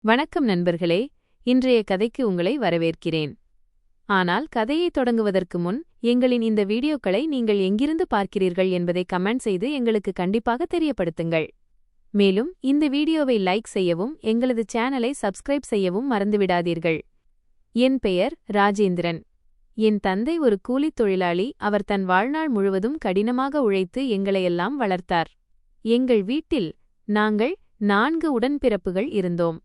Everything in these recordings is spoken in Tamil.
வணக்கம் நண்பர்களே, இன்றைய கதைக்கு உங்களை வரவேற்கிறேன். ஆனால் கதையை தொடங்குவதற்கு முன் எங்களின் இந்த வீடியோக்களை நீங்கள் எங்கிருந்து பார்க்கிறீர்கள் என்பதை கமெண்ட் செய்து எங்களுக்கு கண்டிப்பாக தெரியப்படுத்துங்கள். மேலும் இந்த வீடியோவை லைக் செய்யவும் எங்களது சேனலை சப்ஸ்கிரைப் செய்யவும் மறந்துவிடாதீர்கள். என் பெயர் ராஜேந்திரன். என் தந்தை ஒரு கூலித் தொழிலாளி. அவர் தன் வாழ்நாள் முழுவதும் கடினமாக உழைத்து எங்களையெல்லாம் வளர்த்தார். எங்கள் வீட்டில் நாங்கள் 4 உடன்பிறப்புகள் இருந்தோம்.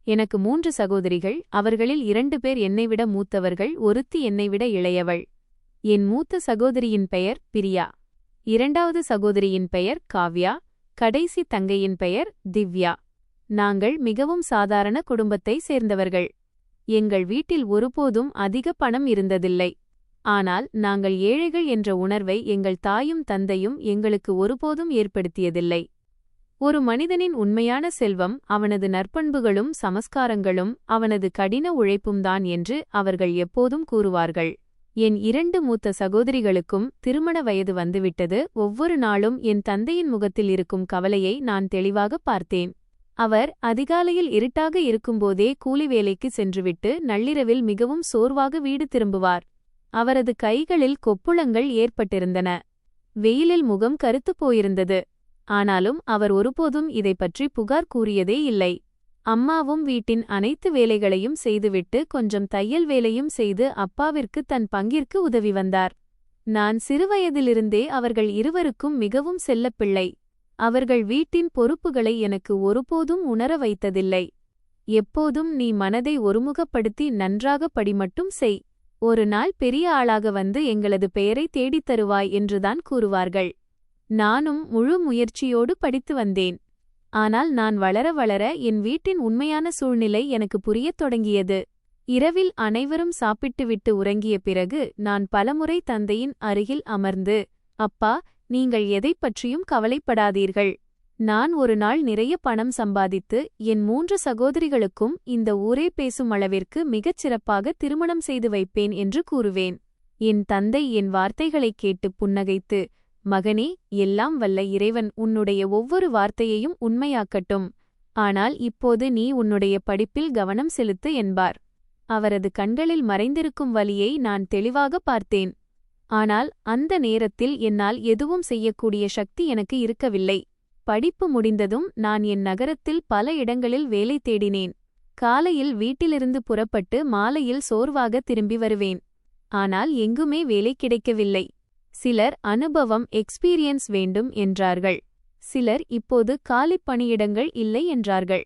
எனக்கு 3 சகோதரிகள். அவர்களில் 2 பேர் என்னைவிட மூத்தவர்கள், ஒருத்தி என்னைவிட இளையவள். என் மூத்த சகோதரியின் பெயர் பிரியா, இரண்டாவது சகோதரியின் பெயர் காவ்யா, கடைசி தங்கையின் பெயர் திவ்யா. நாங்கள் மிகவும் சாதாரண குடும்பத்தை சேர்ந்தவர்கள். எங்கள் வீட்டில் ஒருபோதும் அதிக பணம் இருந்ததில்லை. ஆனால் நாங்கள் ஏழைகள் என்ற உணர்வை எங்கள் தாயும் தந்தையும் எங்களுக்கு ஒருபோதும் ஏற்படுத்தியதில்லை. ஒரு மனிதனின் உண்மையான செல்வம் அவனது நற்பண்புகளும் சமஸ்காரங்களும் அவனது கடின உழைப்பும்தான் என்று அவர்கள் எப்போதும் கூறுவார்கள். என் 2 மூத்த சகோதரிகளுக்கும் திருமண வயது வந்துவிட்டது. ஒவ்வொரு நாளும் என் தந்தையின் முகத்தில் இருக்கும் கவலையை நான் தெளிவாக பார்த்தேன். அவர் அதிகாலையில் இருட்டாக இருக்கும்போதே கூலி வேலைக்கு சென்றுவிட்டு நள்ளிரவில் மிகவும் சோர்வாக வீடு திரும்புவார். அவரது கைகளில் கொப்புளங்கள் ஏற்பட்டிருந்தன. வெயிலில் முகம் கருத்துப் போயிருந்தது. ஆனாலும் அவர் ஒருபோதும் இதை பற்றி புகார் கூறியதே இல்லை. அம்மாவும் வீட்டின் அனைத்து வேலைகளையும் செய்துவிட்டு கொஞ்சம் தையல் வேலையும் செய்து அப்பாவிற்கு தன் பங்கிற்கு உதவி வந்தார். நான் சிறுவயதிலிருந்தே அவர்கள் இருவருக்கும் மிகவும் செல்லப்பிள்ளை. அவர்கள் வீட்டின் பொறுப்புகளை எனக்கு ஒருபோதும் உணர வைத்ததில்லை. எப்போதும் நீ மனதை ஒருமுகப்படுத்தி நன்றாக படி மட்டும் செய். ஒரு நாள் பெரிய ஆளாக வந்து எங்களது பெயரை தேடித் தருவாய் என்றுதான் கூறுவார்கள். நானும் முழு முயற்சியோடு படித்து வந்தேன். ஆனால் நான் வளர வளர என் வீட்டின் உண்மையான சூழ்நிலை எனக்கு புரியத் தொடங்கியது. இரவில் அனைவரும் சாப்பிட்டுவிட்டு உறங்கிய பிறகு நான் பலமுறை தந்தையின் அருகில் அமர்ந்து, அப்பா, நீங்கள் எதைப் பற்றியும் கவலைப்படாதீர்கள். நான் ஒரு நாள் நிறைய பணம் சம்பாதித்து என் 3 சகோதரிகளுக்கும் இந்த ஊரே பேசும் அளவிற்கு மிகச் சிறப்பாக திருமணம் செய்து வைப்பேன் என்று கூறுவேன். என் தந்தை என் வார்த்தைகளைக் கேட்டு புன்னகைத்து, மகனே, எல்லாம் வல்ல இறைவன் உன்னுடைய ஒவ்வொரு வார்த்தையையும் உண்மையாக்கட்டும். ஆனால் இப்போது நீ உன்னுடைய படிப்பில் கவனம் செலுத்து என்பார். அவரது கண்களில் மறைந்திருக்கும் வலியை நான் தெளிவாக பார்த்தேன். ஆனால் அந்த நேரத்தில் என்னால் எதுவும் செய்யக்கூடிய சக்தி எனக்கு இருக்கவில்லை. படிப்பு முடிந்ததும் நான் என் நகரத்தில் பல இடங்களில் வேலை தேடினேன். காலையில் வீட்டிலிருந்து புறப்பட்டு மாலையில் சோர்வாக திரும்பி வருவேன். ஆனால் எங்குமே வேலை கிடைக்கவில்லை. சிலர் அனுபவம் எக்ஸ்பீரியன்ஸ் வேண்டும் என்றார்கள். சிலர் இப்போது காலிப் பணியிடங்கள் இல்லை என்றார்கள்.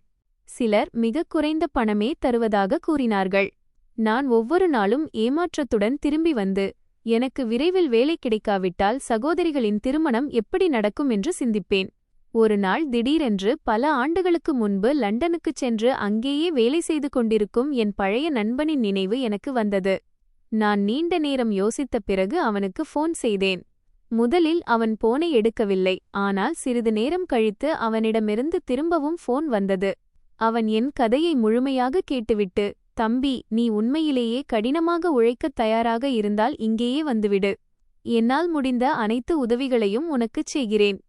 சிலர் மிகக் குறைந்த பணமே தருவதாக கூறினார்கள். நான் ஒவ்வொரு நாளும் ஏமாற்றத்துடன் திரும்பி வந்து, எனக்கு விரைவில் வேலை கிடைக்காவிட்டால் சகோதரிகளின் திருமணம் எப்படி நடக்கும் என்று சிந்திப்பேன். ஒரு நாள் திடீரென்று பல ஆண்டுகளுக்கு முன்பு லண்டனுக்குச் சென்று அங்கேயே வேலை செய்து கொண்டிருக்கும் என் பழைய நண்பனின் நினைவு எனக்கு வந்தது. நான் நீண்ட நேரம் யோசித்த பிறகு அவனுக்கு ஃபோன் செய்தேன். முதலில் அவன் போனை எடுக்கவில்லை. ஆனால் சிறிது நேரம் கழித்து அவனிடமிருந்து திரும்பவும் ஃபோன் வந்தது. அவன் என் கதையை முழுமையாக கேட்டுவிட்டு, தம்பி, நீ உண்மையிலேயே கடினமாக உழைக்கத் தயாராக இருந்தால் இங்கேயே வந்துவிடு. என்னால் முடிந்த அனைத்து உதவிகளையும் உனக்குச் செய்கிறேன்.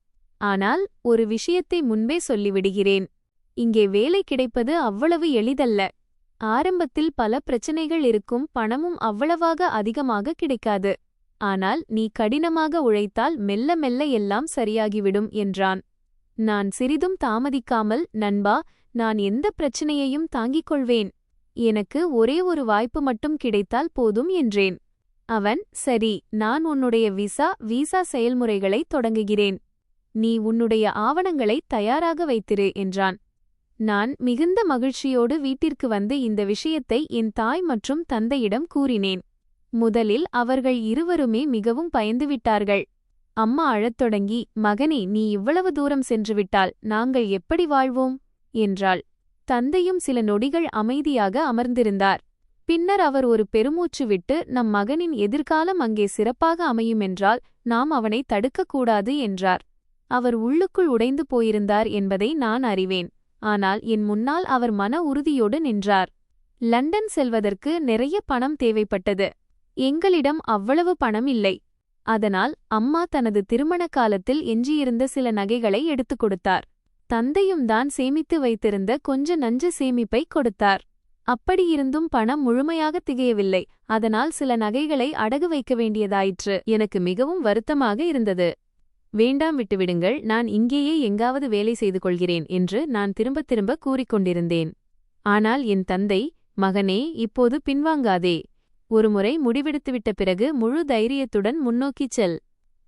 ஆனால் ஒரு விஷயத்தை முன்பே சொல்லிவிடுகிறேன். இங்கே வேலை கிடைப்பது அவ்வளவு எளிதல்ல. ஆரம்பத்தில் பல பிரச்சனைகள் இருக்கும். பணமும் அவ்வளவாக அதிகமாக கிடைக்காது. ஆனால் நீ கடினமாக உழைத்தால் மெல்ல மெல்ல எல்லாம் சரியாகிவிடும் என்றான். நான் சிறிதும் தாமதிக்காமல், நண்பா, நான் எந்த பிரச்சனையையும் தாங்கிக் கொள்வேன். எனக்கு ஒரே ஒரு வாய்ப்பு மட்டும் கிடைத்தால் போதும் என்றேன். அவன், சரி, நான் உன்னுடைய வீசா செயல்முறைகளை தொடங்குகிறேன். நீ உன்னுடைய ஆவணங்களை தயாராக வைத்திரு என்றான். நான் மிகுந்த மகிழ்ச்சியோடு வீட்டிற்கு வந்து இந்த விஷயத்தை என் தாய் மற்றும் தந்தையிடம் கூறினேன். முதலில் அவர்கள் இருவருமே மிகவும் பயந்துவிட்டார்கள். அம்மா அழத் தொடங்கி, மகனே, நீ இவ்வளவு தூரம் சென்றுவிட்டால் நாங்கள் எப்படி வாழ்வோம் என்றாள். தந்தையும் சில நொடிகள் அமைதியாக அமர்ந்திருந்தார். பின்னர் அவர் ஒரு பெருமூச்சு விட்டு, நம் மகனின் எதிர்காலம் அங்கே சிறப்பாக அமையுமென்றால் நாம் அவனை தடுக்கக்கூடாது என்றார். அவர் உள்ளுக்குள் உடைந்து போயிருந்தார் என்பதை நான் அறிவேன். ஆனால் என் முன்னால் அவர் மன உறுதியோடு நின்றார். லண்டன் செல்வதற்கு நிறைய பணம் தேவைப்பட்டது. எங்களிடம் அவ்வளவு பணம் இல்லை. அதனால் அம்மா தனது திருமண காலத்தில் எஞ்சியிருந்த சில நகைகளை எடுத்துக் கொடுத்தார். தந்தையும் தான் சேமித்து வைத்திருந்த கொஞ்ச நஞ்ச சேமிப்பை கொடுத்தார். அப்படியிருந்தும் பணம் முழுமையாக திகையவில்லை. அதனால் சில நகைகளை அடகு வைக்க வேண்டியதாயிற்று. எனக்கு மிகவும் வருத்தமாக இருந்தது. வேண்டாம், விட்டுவிடுங்கள், நான் இங்கேயே எங்காவது வேலை செய்து கொள்கிறேன் என்று நான் திரும்பத் திரும்ப கூறிக்கொண்டிருந்தேன். ஆனால் என் தந்தை, மகனே, இப்போது பின்வாங்காதே. ஒருமுறை முடிவெடுத்துவிட்ட பிறகு முழு தைரியத்துடன் முன்னோக்கிச் செல்.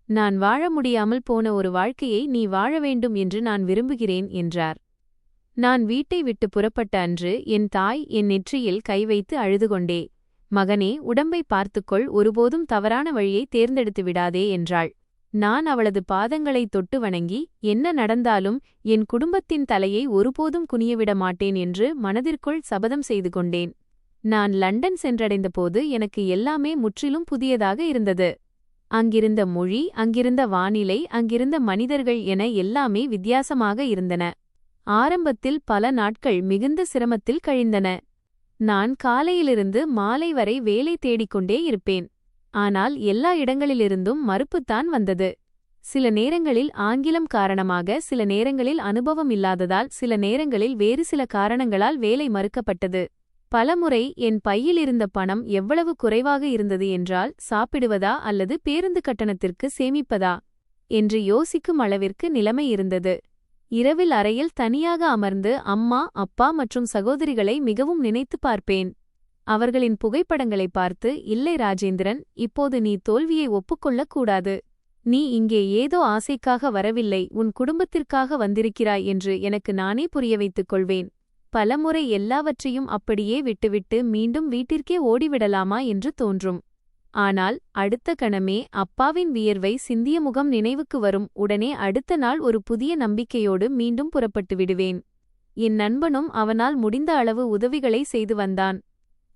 நான் வாழ முடியாமல் போன ஒரு வாழ்க்கையை நீ வாழ வேண்டும் என்று நான் விரும்புகிறேன் என்றார். நான் வீட்டை விட்டு புறப்பட்ட அன்று என் தாய் என் நெற்றியில் கை வைத்து அழுதுகொண்டே, மகனே, உடம்பை பார்த்துக்கொள், ஒருபோதும் தவறான வழியை தேர்ந்தெடுத்து விடாதே என்றாள். நான் அவளது பாதங்களை தொட்டு வணங்கி, என்ன நடந்தாலும் என் குடும்பத்தின் தலையை ஒருபோதும் குனியவிட மாட்டேன் என்று மனதிற்குள் சபதம் செய்து கொண்டேன். நான் லண்டன் சென்றடைந்தபோது எனக்கு எல்லாமே முற்றிலும் புதியதாக இருந்தது. அங்கிருந்த மொழி, அங்கிருந்த வானிலை, அங்கிருந்த மனிதர்கள் என எல்லாமே வித்தியாசமாக இருந்தன. ஆரம்பத்தில் பல நாட்கள் மிகுந்த சிரமத்தில் கழிந்தன. நான் காலையிலிருந்து மாலை வரை வேலை தேடிக்கொண்டே இருப்பேன். ஆனால் எல்லா இடங்களிலிருந்தும் மறுப்புத்தான் வந்தது. சில நேரங்களில் ஆங்கிலம் காரணமாக, சில நேரங்களில் அனுபவம் இல்லாததால், சில நேரங்களில் வேறு சில காரணங்களால் வேலை மறுக்கப்பட்டது. பலமுறை என் பையிலிருந்த பணம் எவ்வளவு குறைவாக இருந்தது என்றால், சாப்பிடுவதா அல்லது பேருந்து கட்டணத்திற்கு சேமிப்பதா என்று யோசிக்கும் அளவிற்கு நிலைமை இருந்தது. இரவில் அறையில் தனியாக அமர்ந்து அம்மா, அப்பா மற்றும் சகோதரிகளை மிகவும் நினைத்து பார்ப்பேன். அவர்களின் புகைப்படங்களை பார்த்து, இல்லை ராஜேந்திரன், இப்போது நீ தோல்வியை ஒப்புக்கொள்ளக் கூடாது. நீ இங்கே ஏதோ ஆசைக்காக வரவில்லை, உன் குடும்பத்திற்காக வந்திருக்கிறாய் என்று எனக்கு நானே புரிய வைத்துக் கொள்வேன். பலமுறை எல்லாவற்றையும் அப்படியே விட்டுவிட்டு மீண்டும் வீட்டிற்கே ஓடிவிடலாமா என்று தோன்றும். ஆனால் அடுத்த கணமே அப்பாவின் வியர்வை சிந்திய முகம் நினைவுக்கு வரும். உடனே அடுத்த நாள் ஒரு புதிய நம்பிக்கையோடு மீண்டும் புறப்பட்டு விடுவேன். என் நண்பனும் அவனால் முடிந்த அளவு உதவிகளை செய்து வந்தான்.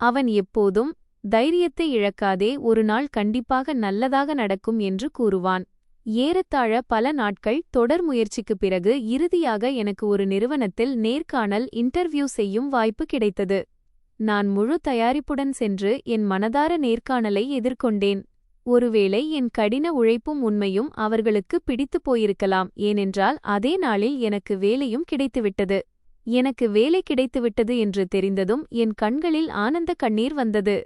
அவன் எப்போதும், தைரியத்தை இழக்காதே, ஒரு நாள் கண்டிப்பாக நல்லதாக நடக்கும் என்று கூறுவான். ஏறத்தாழ பல நாட்கள் தொடர் முயற்சிக்குப் பிறகு இறுதியாக எனக்கு ஒரு நிறுவனத்தில் நேர்காணல் இன்டர்வியூ செய்யும் வாய்ப்பு கிடைத்தது. நான் முழு தயாரிப்புடன் சென்று என் மனதார நேர்காணலை எதிர்கொண்டேன். ஒருவேளை என் கடின உழைப்பும் உண்மையும் அவர்களுக்கு பிடித்துப் போயிருக்கலாம். ஏனென்றால் அதே நாளில் எனக்கு வேலையும் கிடைத்துவிட்டது. எனக்கு வேலை கிடைத்துவிட்டது என்று தெரிந்ததும் என் கண்களில் ஆனந்த கண்ணீர் வந்தது.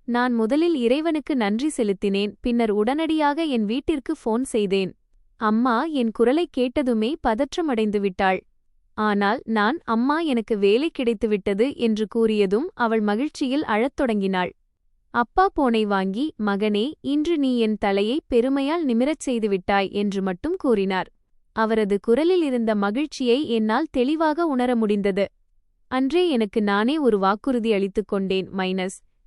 நான் முதலில் இறைவனுக்கு நன்றி செலுத்தினேன். பின்னர் உடனடியாக என் வீட்டிற்கு ஃபோன் செய்தேன். அம்மா என் குரலைக் கேட்டதுமே பதற்றமடைந்து விட்டாள். ஆனால் நான், அம்மா, எனக்கு வேலை கிடைத்துவிட்டது என்று கூறியதும் அவள் மகிழ்ச்சியில் அழத் தொடங்கினாள். அப்பா போனை வாங்கி, மகனே, இன்று நீ என் தலையை பெருமையால் நிமிரச் செய்துவிட்டாய் என்று மட்டும் கூறினார். அவரது குரலில் இருந்த மகிழ்ச்சியை என்னால் தெளிவாக உணர முடிந்தது. அன்றே எனக்கு நானே ஒரு வாக்குறுதி அளித்துக் கொண்டேன்.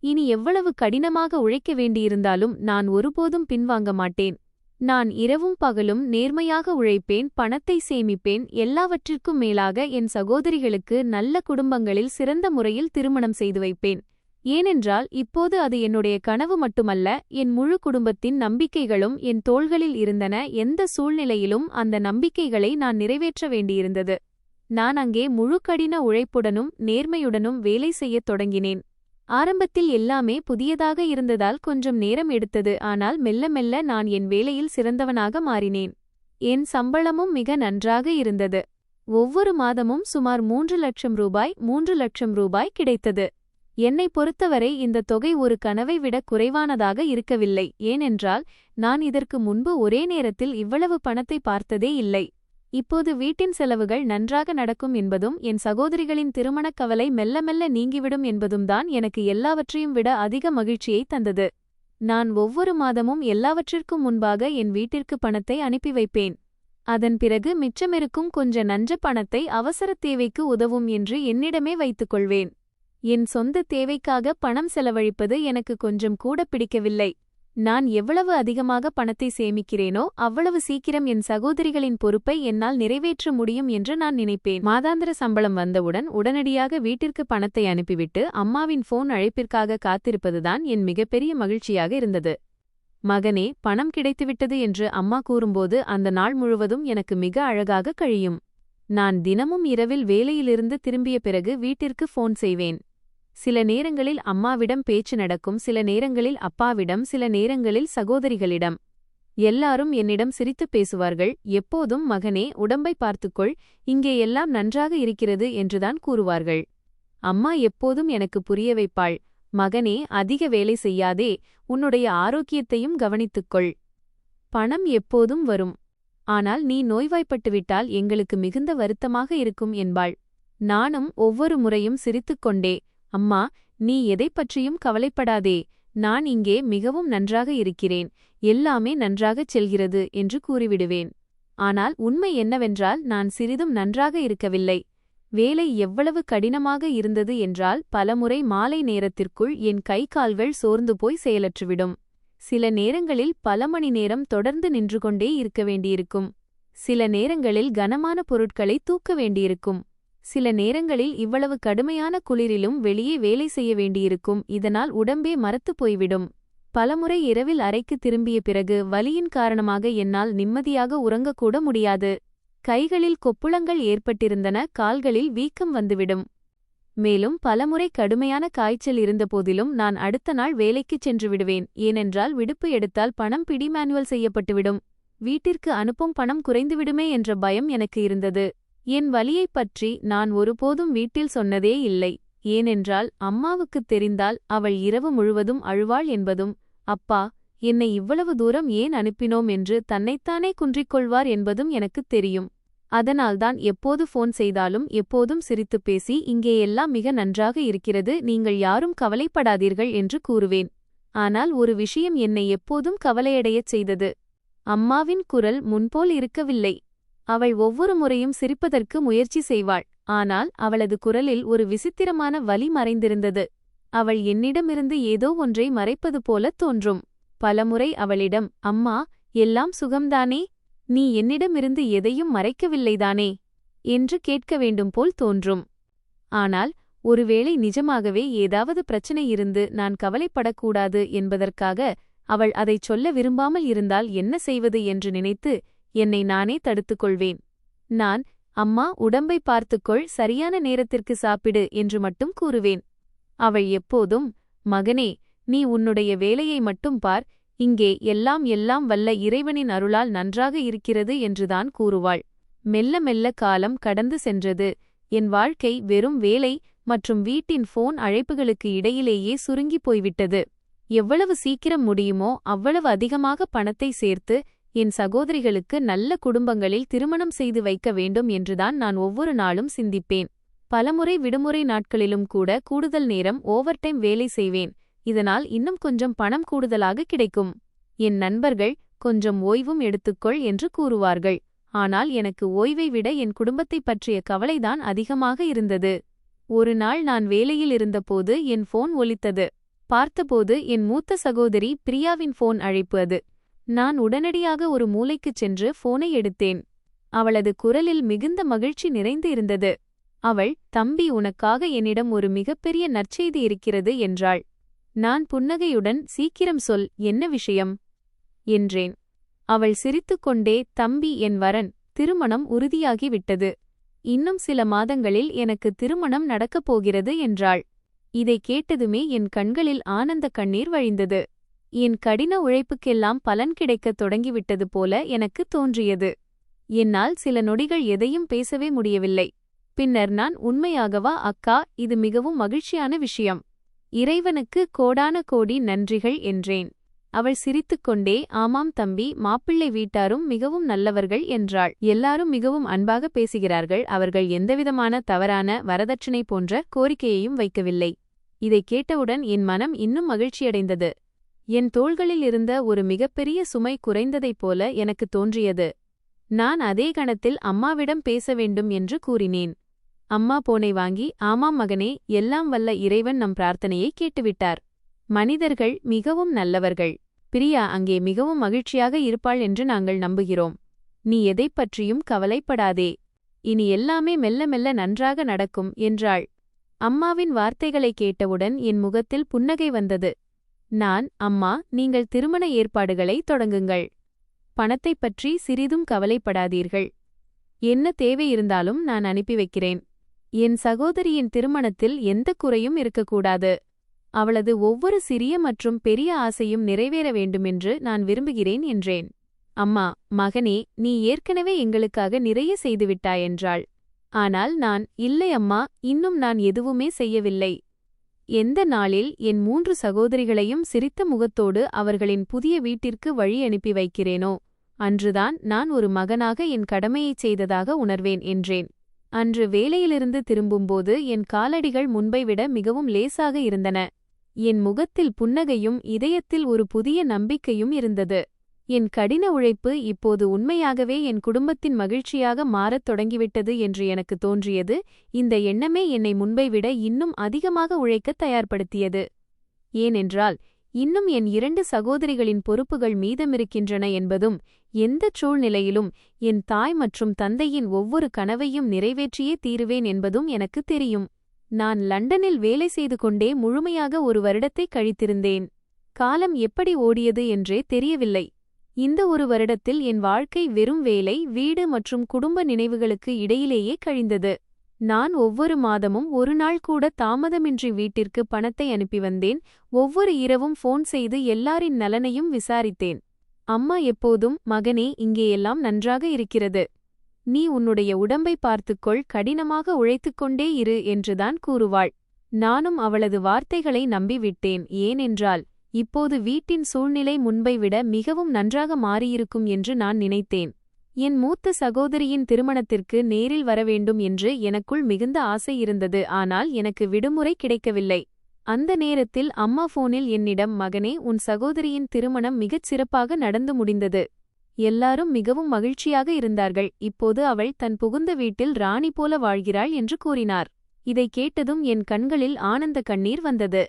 இனி எவ்வளவு கடினமாக உழைக்க வேண்டியிருந்தாலும் நான் ஒருபோதும் பின்வாங்க மாட்டேன். நான் இரவும் பகலும் நேர்மையாக உழைப்பேன், பணத்தை சேமிப்பேன், எல்லாவற்றிற்கும் மேலாக என் சகோதரிகளுக்கு நல்ல குடும்பங்களில் சிறந்த முறையில் திருமணம் செய்து வைப்பேன். ஏனென்றால் இப்போது அது என்னுடைய கனவு மட்டுமல்ல, என் முழு குடும்பத்தின் நம்பிக்கைகளும் என் தோள்களில் இருந்தன. எந்த சூழ்நிலையிலும் அந்த நம்பிக்கைகளை நான் நிறைவேற்ற வேண்டியிருந்தது. நான் அங்கே முழு கடின உழைப்புடனும் நேர்மையுடனும் வேலை செய்யத் தொடங்கினேன். ஆரம்பத்தில் எல்லாமே புதியதாக இருந்ததால் கொஞ்சம் நேரம் எடுத்தது. ஆனால் மெல்ல மெல்ல நான் என் வேலையில் சிறந்தவனாக மாறினேன். என் சம்பளமும் மிக நன்றாக இருந்தது. ஒவ்வொரு மாதமும் சுமார் 3 லட்சம் ரூபாய் கிடைத்தது. என்னை பொறுத்தவரை இந்த தொகை ஒரு கனவை விட குறைவானதாக இருக்கவில்லை. ஏனென்றால் நான் இதற்கு முன்பு ஒரே நேரத்தில் இவ்வளவு பணத்தை பார்த்ததே இல்லை. இப்போது வீட்டின் செலவுகள் நன்றாக நடக்கும் என்பதும் என் சகோதரிகளின் திருமணக் கவலை மெல்ல மெல்ல நீங்கிவிடும் என்பதும் தான் எனக்கு எல்லாவற்றையும் விட அதிக மகிழ்ச்சியை தந்தது. நான் ஒவ்வொரு மாதமும் எல்லாவற்றிற்கும் முன்பாக என் வீட்டிற்கு பணத்தை அனுப்பி வைப்பேன். அதன் பிறகு மிச்சமிருக்கும் கொஞ்ச நஞ்ச பணத்தை அவசரத் தேவைக்கு உதவும் என்று என்னிடமே வைத்துக்கொள்வேன். என் சொந்த தேவைக்காக பணம் செலவழிப்பது எனக்கு கொஞ்சம் கூட பிடிக்கவில்லை. நான் எவ்வளவு அதிகமாக பணத்தை சேமிக்கிறேனோ அவ்வளவு சீக்கிரம் என் சகோதரிகளின் பொறுப்பை என்னால் நிறைவேற்ற முடியும் என்று நான் நினைப்பேன். மாதாந்திர சம்பளம் வந்தவுடன் உடனடியாக வீட்டிற்கு பணத்தை அனுப்பிவிட்டு அம்மாவின் ஃபோன் அழைப்பிற்காக காத்திருப்பதுதான் என் மிகப்பெரிய மகிழ்ச்சியாக இருந்தது. மகனே, பணம் கிடைத்துவிட்டது என்று அம்மா கூறும்போது அந்த நாள் முழுவதும் எனக்கு மிக அழகாக கழியும். நான் தினமும் இரவில் வேலையிலிருந்து திரும்பிய பிறகு வீட்டிற்கு ஃபோன் செய்வேன். சில நேரங்களில் அம்மாவிடம் பேச்சு நடக்கும், சில நேரங்களில் அப்பாவிடம், சில நேரங்களில் சகோதரிகளிடம். எல்லாரும் என்னிடம் சிரித்துப் பேசுவார்கள். எப்போதும் மகனே, உடம்பை பார்த்துக்கொள், இங்கே எல்லாம் நன்றாக இருக்கிறது என்றுதான் கூறுவார்கள். அம்மா எப்போதும் எனக்கு புரிய வைப்பாள், மகனே, அதிக வேலை செய்யாதே, உன்னுடைய ஆரோக்கியத்தையும் கவனித்துக்கொள். பணம் எப்போதும் வரும். ஆனால் நீ நோய்வாய்ப்பட்டுவிட்டால் எங்களுக்கு மிகுந்த வருத்தமாக இருக்கும் என்பாள். நானும் ஒவ்வொரு முறையும் சிரித்துக்கொண்டே, அம்மா, நீ எதைப் பற்றியும் கவலைப்படாதே, நான் இங்கே மிகவும் நன்றாக இருக்கிறேன், எல்லாமே நன்றாகச் செல்கிறது என்று கூறிவிடுவேன். ஆனால் உண்மை என்னவென்றால் நான் சிறிதும் நன்றாக இருக்கவில்லை. வேலை எவ்வளவு கடினமாக இருந்தது என்றால் பலமுறை மாலை நேரத்திற்குள் என் கை கால்கள் சோர்ந்து போய் செயலற்றுவிடும். சில நேரங்களில் பல மணி நேரம் தொடர்ந்து நின்று கொண்டே இருக்க வேண்டியிருக்கும். சில நேரங்களில் கனமான பொருட்களை தூக்க வேண்டியிருக்கும். சில நேரங்களில் இவ்வளவு கடுமையான குளிரிலும் வெளியே வேலை செய்ய வேண்டியிருக்கும். இதனால் உடம்பே மரத்துப் போய்விடும். பலமுறை இரவில் அறைக்கு திரும்பிய பிறகு வலியின் காரணமாக என்னால் நிம்மதியாக உறங்கக்கூட முடியாது. கைகளில் கொப்புளங்கள் ஏற்பட்டிருந்தன, கால்களில் வீக்கம் வந்துவிடும். மேலும் பலமுறை கடுமையான காய்ச்சல் இருந்தபோதிலும் நான் அடுத்த நாள் வேலைக்குச் சென்று விடுவேன். ஏனென்றால் விடுப்பு எடுத்தால் பணம் மேனுவல் செய்யப்பட்டுவிடும். வீட்டிற்கு அனுப்பும் பணம் குறைந்துவிடுமே என்ற பயம் எனக்கு இருந்தது. என் வலியைப் பற்றி நான் ஒருபோதும் வீட்டில் சொன்னதே இல்லை. ஏனென்றால் அம்மாவுக்குத் தெரிந்தால் அவள் இரவு முழுவதும் அழுவாள் என்பதும், அப்பா, என்னை இவ்வளவு தூரம் ஏன் அனுப்பினோம் என்று தன்னைத்தானே குன்றிக்கொள்வார் என்பதும் எனக்குத் தெரியும். அதனால்தான் எப்போது ஃபோன் செய்தாலும் எப்போதும் சிரித்துப் பேசி, இங்கே எல்லாம் மிக நன்றாக இருக்கிறது, நீங்கள் யாரும் கவலைப்படாதீர்கள் என்று கூறுவேன். ஆனால் ஒரு விஷயம் என்னை எப்போதும் கவலையடையச் செய்தது. அம்மாவின் குரல் முன்போல் இருக்கவில்லை. அவள் ஒவ்வொரு முறையும் சிரிப்பதற்கு முயற்சி செய்வாள். ஆனால் அவளது குரலில் ஒரு விசித்திரமான வலி மறைந்திருந்தது. அவள் என்னிடமிருந்து ஏதோ ஒன்றை மறைப்பது போலத் தோன்றும். பலமுறை அவளிடம், அம்மா, எல்லாம் சுகம்தானே, நீ என்னிடமிருந்து எதையும் மறைக்கவில்லைதானே என்று கேட்க வேண்டும் போல் தோன்றும். ஆனால் ஒருவேளை நிஜமாகவே ஏதாவது பிரச்சனை இருந்து நான் கவலைப்படக்கூடாது என்பதற்காக அவள் அதைச் சொல்ல விரும்பாமல் இருந்தால் என்ன செய்வது என்று நினைத்து என்னை நானே தடுத்துக் கொள்வேன். நான், அம்மா, உடம்பை பார்த்துக்கொள், சரியான நேரத்திற்கு சாப்பிடு என்று மட்டும் கூறுவேன். அவள் எப்போதும், மகனே, நீ உன்னுடைய வேலையை மட்டும் பார், இங்கே எல்லாம் வல்ல இறைவனின் அருளால் நன்றாக இருக்கிறது என்றுதான் கூறுவாள். மெல்ல மெல்ல காலம் கடந்து சென்றது. என் வாழ்க்கை வெறும் வேலை மற்றும் வீட்டின் ஃபோன் அழைப்புகளுக்கு இடையிலேயே சுருங்கிப் போய்விட்டது. எவ்வளவு சீக்கிரம் முடியுமோ அவ்வளவு அதிகமாக பணத்தை சேர்த்து என் சகோதரிகளுக்கு நல்ல குடும்பங்களில் திருமணம் செய்து வைக்க வேண்டும் என்றுதான் நான் ஒவ்வொரு நாளும் சிந்திப்பேன். பலமுறை விடுமுறை நாட்களிலும் கூட கூடுதல் நேரம் ஓவர்டைம் வேலை செய்வேன். இதனால் இன்னும் கொஞ்சம் பணம் கூடுதலாக கிடைக்கும். என் நண்பர்கள், கொஞ்சம் ஓய்வும் எடுத்துக்கொள் என்று கூறுவார்கள். ஆனால் எனக்கு ஓய்வை விட என் குடும்பத்தைப் பற்றிய கவலைதான் அதிகமாக இருந்தது. ஒரு நாள் நான் வேலையில் இருந்தபோது என் ஃபோன் ஒலித்தது. பார்த்தபோது என் மூத்த சகோதரி பிரியாவின் ஃபோன் அழைப்பு அது. நான் உடனடியாக ஒரு மூலைக்குச் சென்று ஃபோனை எடுத்தேன். அவளது குரலில் மிகுந்த மகிழ்ச்சி நிறைந்து இருந்தது. அவள், தம்பி, உனக்காக என்னிடம் ஒரு மிகப்பெரிய நற்செய்தி இருக்கிறது என்றாள். நான் புன்னகையுடன், சீக்கிரம் சொல், என்ன விஷயம் என்றேன். அவள் சிரித்துக்கொண்டே, தம்பி, என் வரன் திருமணம் உறுதியாகிவிட்டது. இன்னும் சில மாதங்களில் எனக்கு திருமணம் நடக்கப் போகிறது என்றாள். இதை கேட்டதுமே என் கண்களில் ஆனந்த கண்ணீர் வழிந்தது. என் கடின உழைப்புக்கெல்லாம் பலன் கிடைக்கத் தொடங்கிவிட்டது போல எனக்கு தோன்றியது. என்னால் சில நொடிகள் எதையும் பேசவே முடியவில்லை. பின்னர் நான், உண்மையாகவா அக்கா, இது மிகவும் மகிழ்ச்சியான விஷயம். இறைவனுக்கு கோடான கோடி நன்றிகள் என்றேன். அவள் சிரித்துக்கொண்டே, ஆமாம் தம்பி, மாப்பிள்ளை வீட்டாரும் மிகவும் நல்லவர்கள் என்றாள். எல்லாரும் மிகவும் அன்பாக பேசுகிறார்கள். அவர்கள் எந்தவிதமான தவறான வரதட்சணை போன்ற கோரிக்கையையும் வைக்கவில்லை. இதை கேட்டவுடன் என் மனம் இன்னும் மகிழ்ச்சியடைந்தது. என் தோள்களில் இருந்த ஒரு மிகப்பெரிய சுமை குறைந்ததைப் போல எனக்கு தோன்றியது. நான் அதே கணத்தில் அம்மாவிடம் பேச வேண்டும் என்று கூறினேன். அம்மா போனை வாங்கி, ஆமாம் மகனே, எல்லாம் வல்ல இறைவன் நம் பிரார்த்தனையை கேட்டுவிட்டார். மனிதர்கள் மிகவும் நல்லவர்கள். பிரியா அங்கே மிகவும் மகிழ்ச்சியாக இருப்பாள் என்று நாங்கள் நம்புகிறோம். நீ எதைப் பற்றியும் கவலைப்படாதே. இனி எல்லாமே மெல்ல மெல்ல நன்றாக நடக்கும் என்றாள். அம்மாவின் வார்த்தைகளை கேட்டவுடன் என் முகத்தில் புன்னகை வந்தது. நான், அம்மா, நீங்கள் திருமண ஏற்பாடுகளை தொடங்குங்கள். பணத்தைப் பற்றி சிறிதும் கவலைப்படாதீர்கள். என்ன தேவை இருந்தாலும் நான் அனுப்பி வைக்கிறேன். என் சகோதரியின் திருமணத்தில் எந்த குறையும் இருக்கக்கூடாது. அவளது ஒவ்வொரு சிறிய மற்றும் பெரிய ஆசையும் நிறைவேற வேண்டுமென்று நான் விரும்புகிறேன் என்றேன். அம்மா, மகனே, நீ ஏற்கனவே எங்களுக்காக நிறைய செய்துவிட்டாய் என்றாள். ஆனால் நான், இல்லை அம்மா, இன்னும் நான் எதுவுமே செய்யவில்லை. எந்த நாளில் என் 3 சகோதரிகளையும் சிரித்த முகத்தோடு அவர்களின் புதிய வீட்டிற்கு வழி அனுப்பி வைக்கிறேனோ அன்றுதான் நான் ஒரு மகனாக என் கடமையைச் செய்ததாக உணர்வேன் என்றேன். அன்று வேலையிலிருந்து திரும்பும்போது என் காலடிகள் முன்பை விட மிகவும் லேசாக இருந்தன. என் முகத்தில் புன்னகையும் இதயத்தில் ஒரு புதிய நம்பிக்கையும் இருந்தது. என் கடின உழைப்பு இப்போது உண்மையாகவே என் குடும்பத்தின் மகிழ்ச்சியாக மாறத் தொடங்கிவிட்டது என்று எனக்கு தோன்றியது. இந்த எண்ணமே என்னை முன்பை விட இன்னும் அதிகமாக உழைக்கத் தயார்படுத்தியது. ஏனென்றால் இன்னும் என் 2 சகோதரிகளின் பொறுப்புகள் மீதமிருக்கின்றன என்பதும், எந்தச் சூழ்நிலையிலும் என் தாய் மற்றும் தந்தையின் ஒவ்வொரு கனவையும் நிறைவேற்றியே தீருவேன் என்பதும் எனக்கு தெரியும். நான் லண்டனில் வேலை செய்து கொண்டே முழுமையாக 1 வருடத்தை கழித்திருந்தேன். காலம் எப்படி ஓடியது என்றே தெரியவில்லை. இந்த 1 வருடத்தில் என் வாழ்க்கை வெறும் வேலை, வீடு மற்றும் குடும்ப நினைவுகளுக்கு இடையிலேயே கழிந்தது. நான் ஒவ்வொரு மாதமும் 1 நாள் கூட தாமதமின்றி வீட்டிற்கு பணத்தை அனுப்பி வந்தேன். ஒவ்வொரு இரவும் ஃபோன் செய்து எல்லாரின் நலனையும் விசாரித்தேன். அம்மா எப்போதும், மகனே, இங்கேயெல்லாம் நன்றாக இருக்கிறது. நீ உன்னுடைய உடம்பை பார்த்துக்கொள், கடினமாக உழைத்துக்கொண்டே இரு என்றுதான் கூறுவாள். நானும் அவளது வார்த்தைகளை நம்பிவிட்டேன். ஏனென்றால் இப்போது வீட்டின் சூழ்நிலை முன்பை விட மிகவும் நன்றாக மாறியிருக்கும் என்று நான் நினைத்தேன். என் மூத்த சகோதரியின் திருமணத்திற்கு நேரில் வரவேண்டும் என்று எனக்குள் மிகுந்த ஆசை இருந்தது. ஆனால் எனக்கு விடுமுறை கிடைக்கவில்லை. அந்த நேரத்தில் அம்மா போனில் என்னிடம், மகனே, உன் சகோதரியின் திருமணம் மிகச் சிறப்பாக நடந்து முடிந்தது. எல்லாரும் மிகவும் மகிழ்ச்சியாக இருந்தார்கள். இப்போது அவள் தன் புகுந்த வீட்டில் ராணி போல வாழ்கிறாள் என்று கூறினார். இதைக் கேட்டதும் என் கண்களில் ஆனந்த கண்ணீர் வந்தது.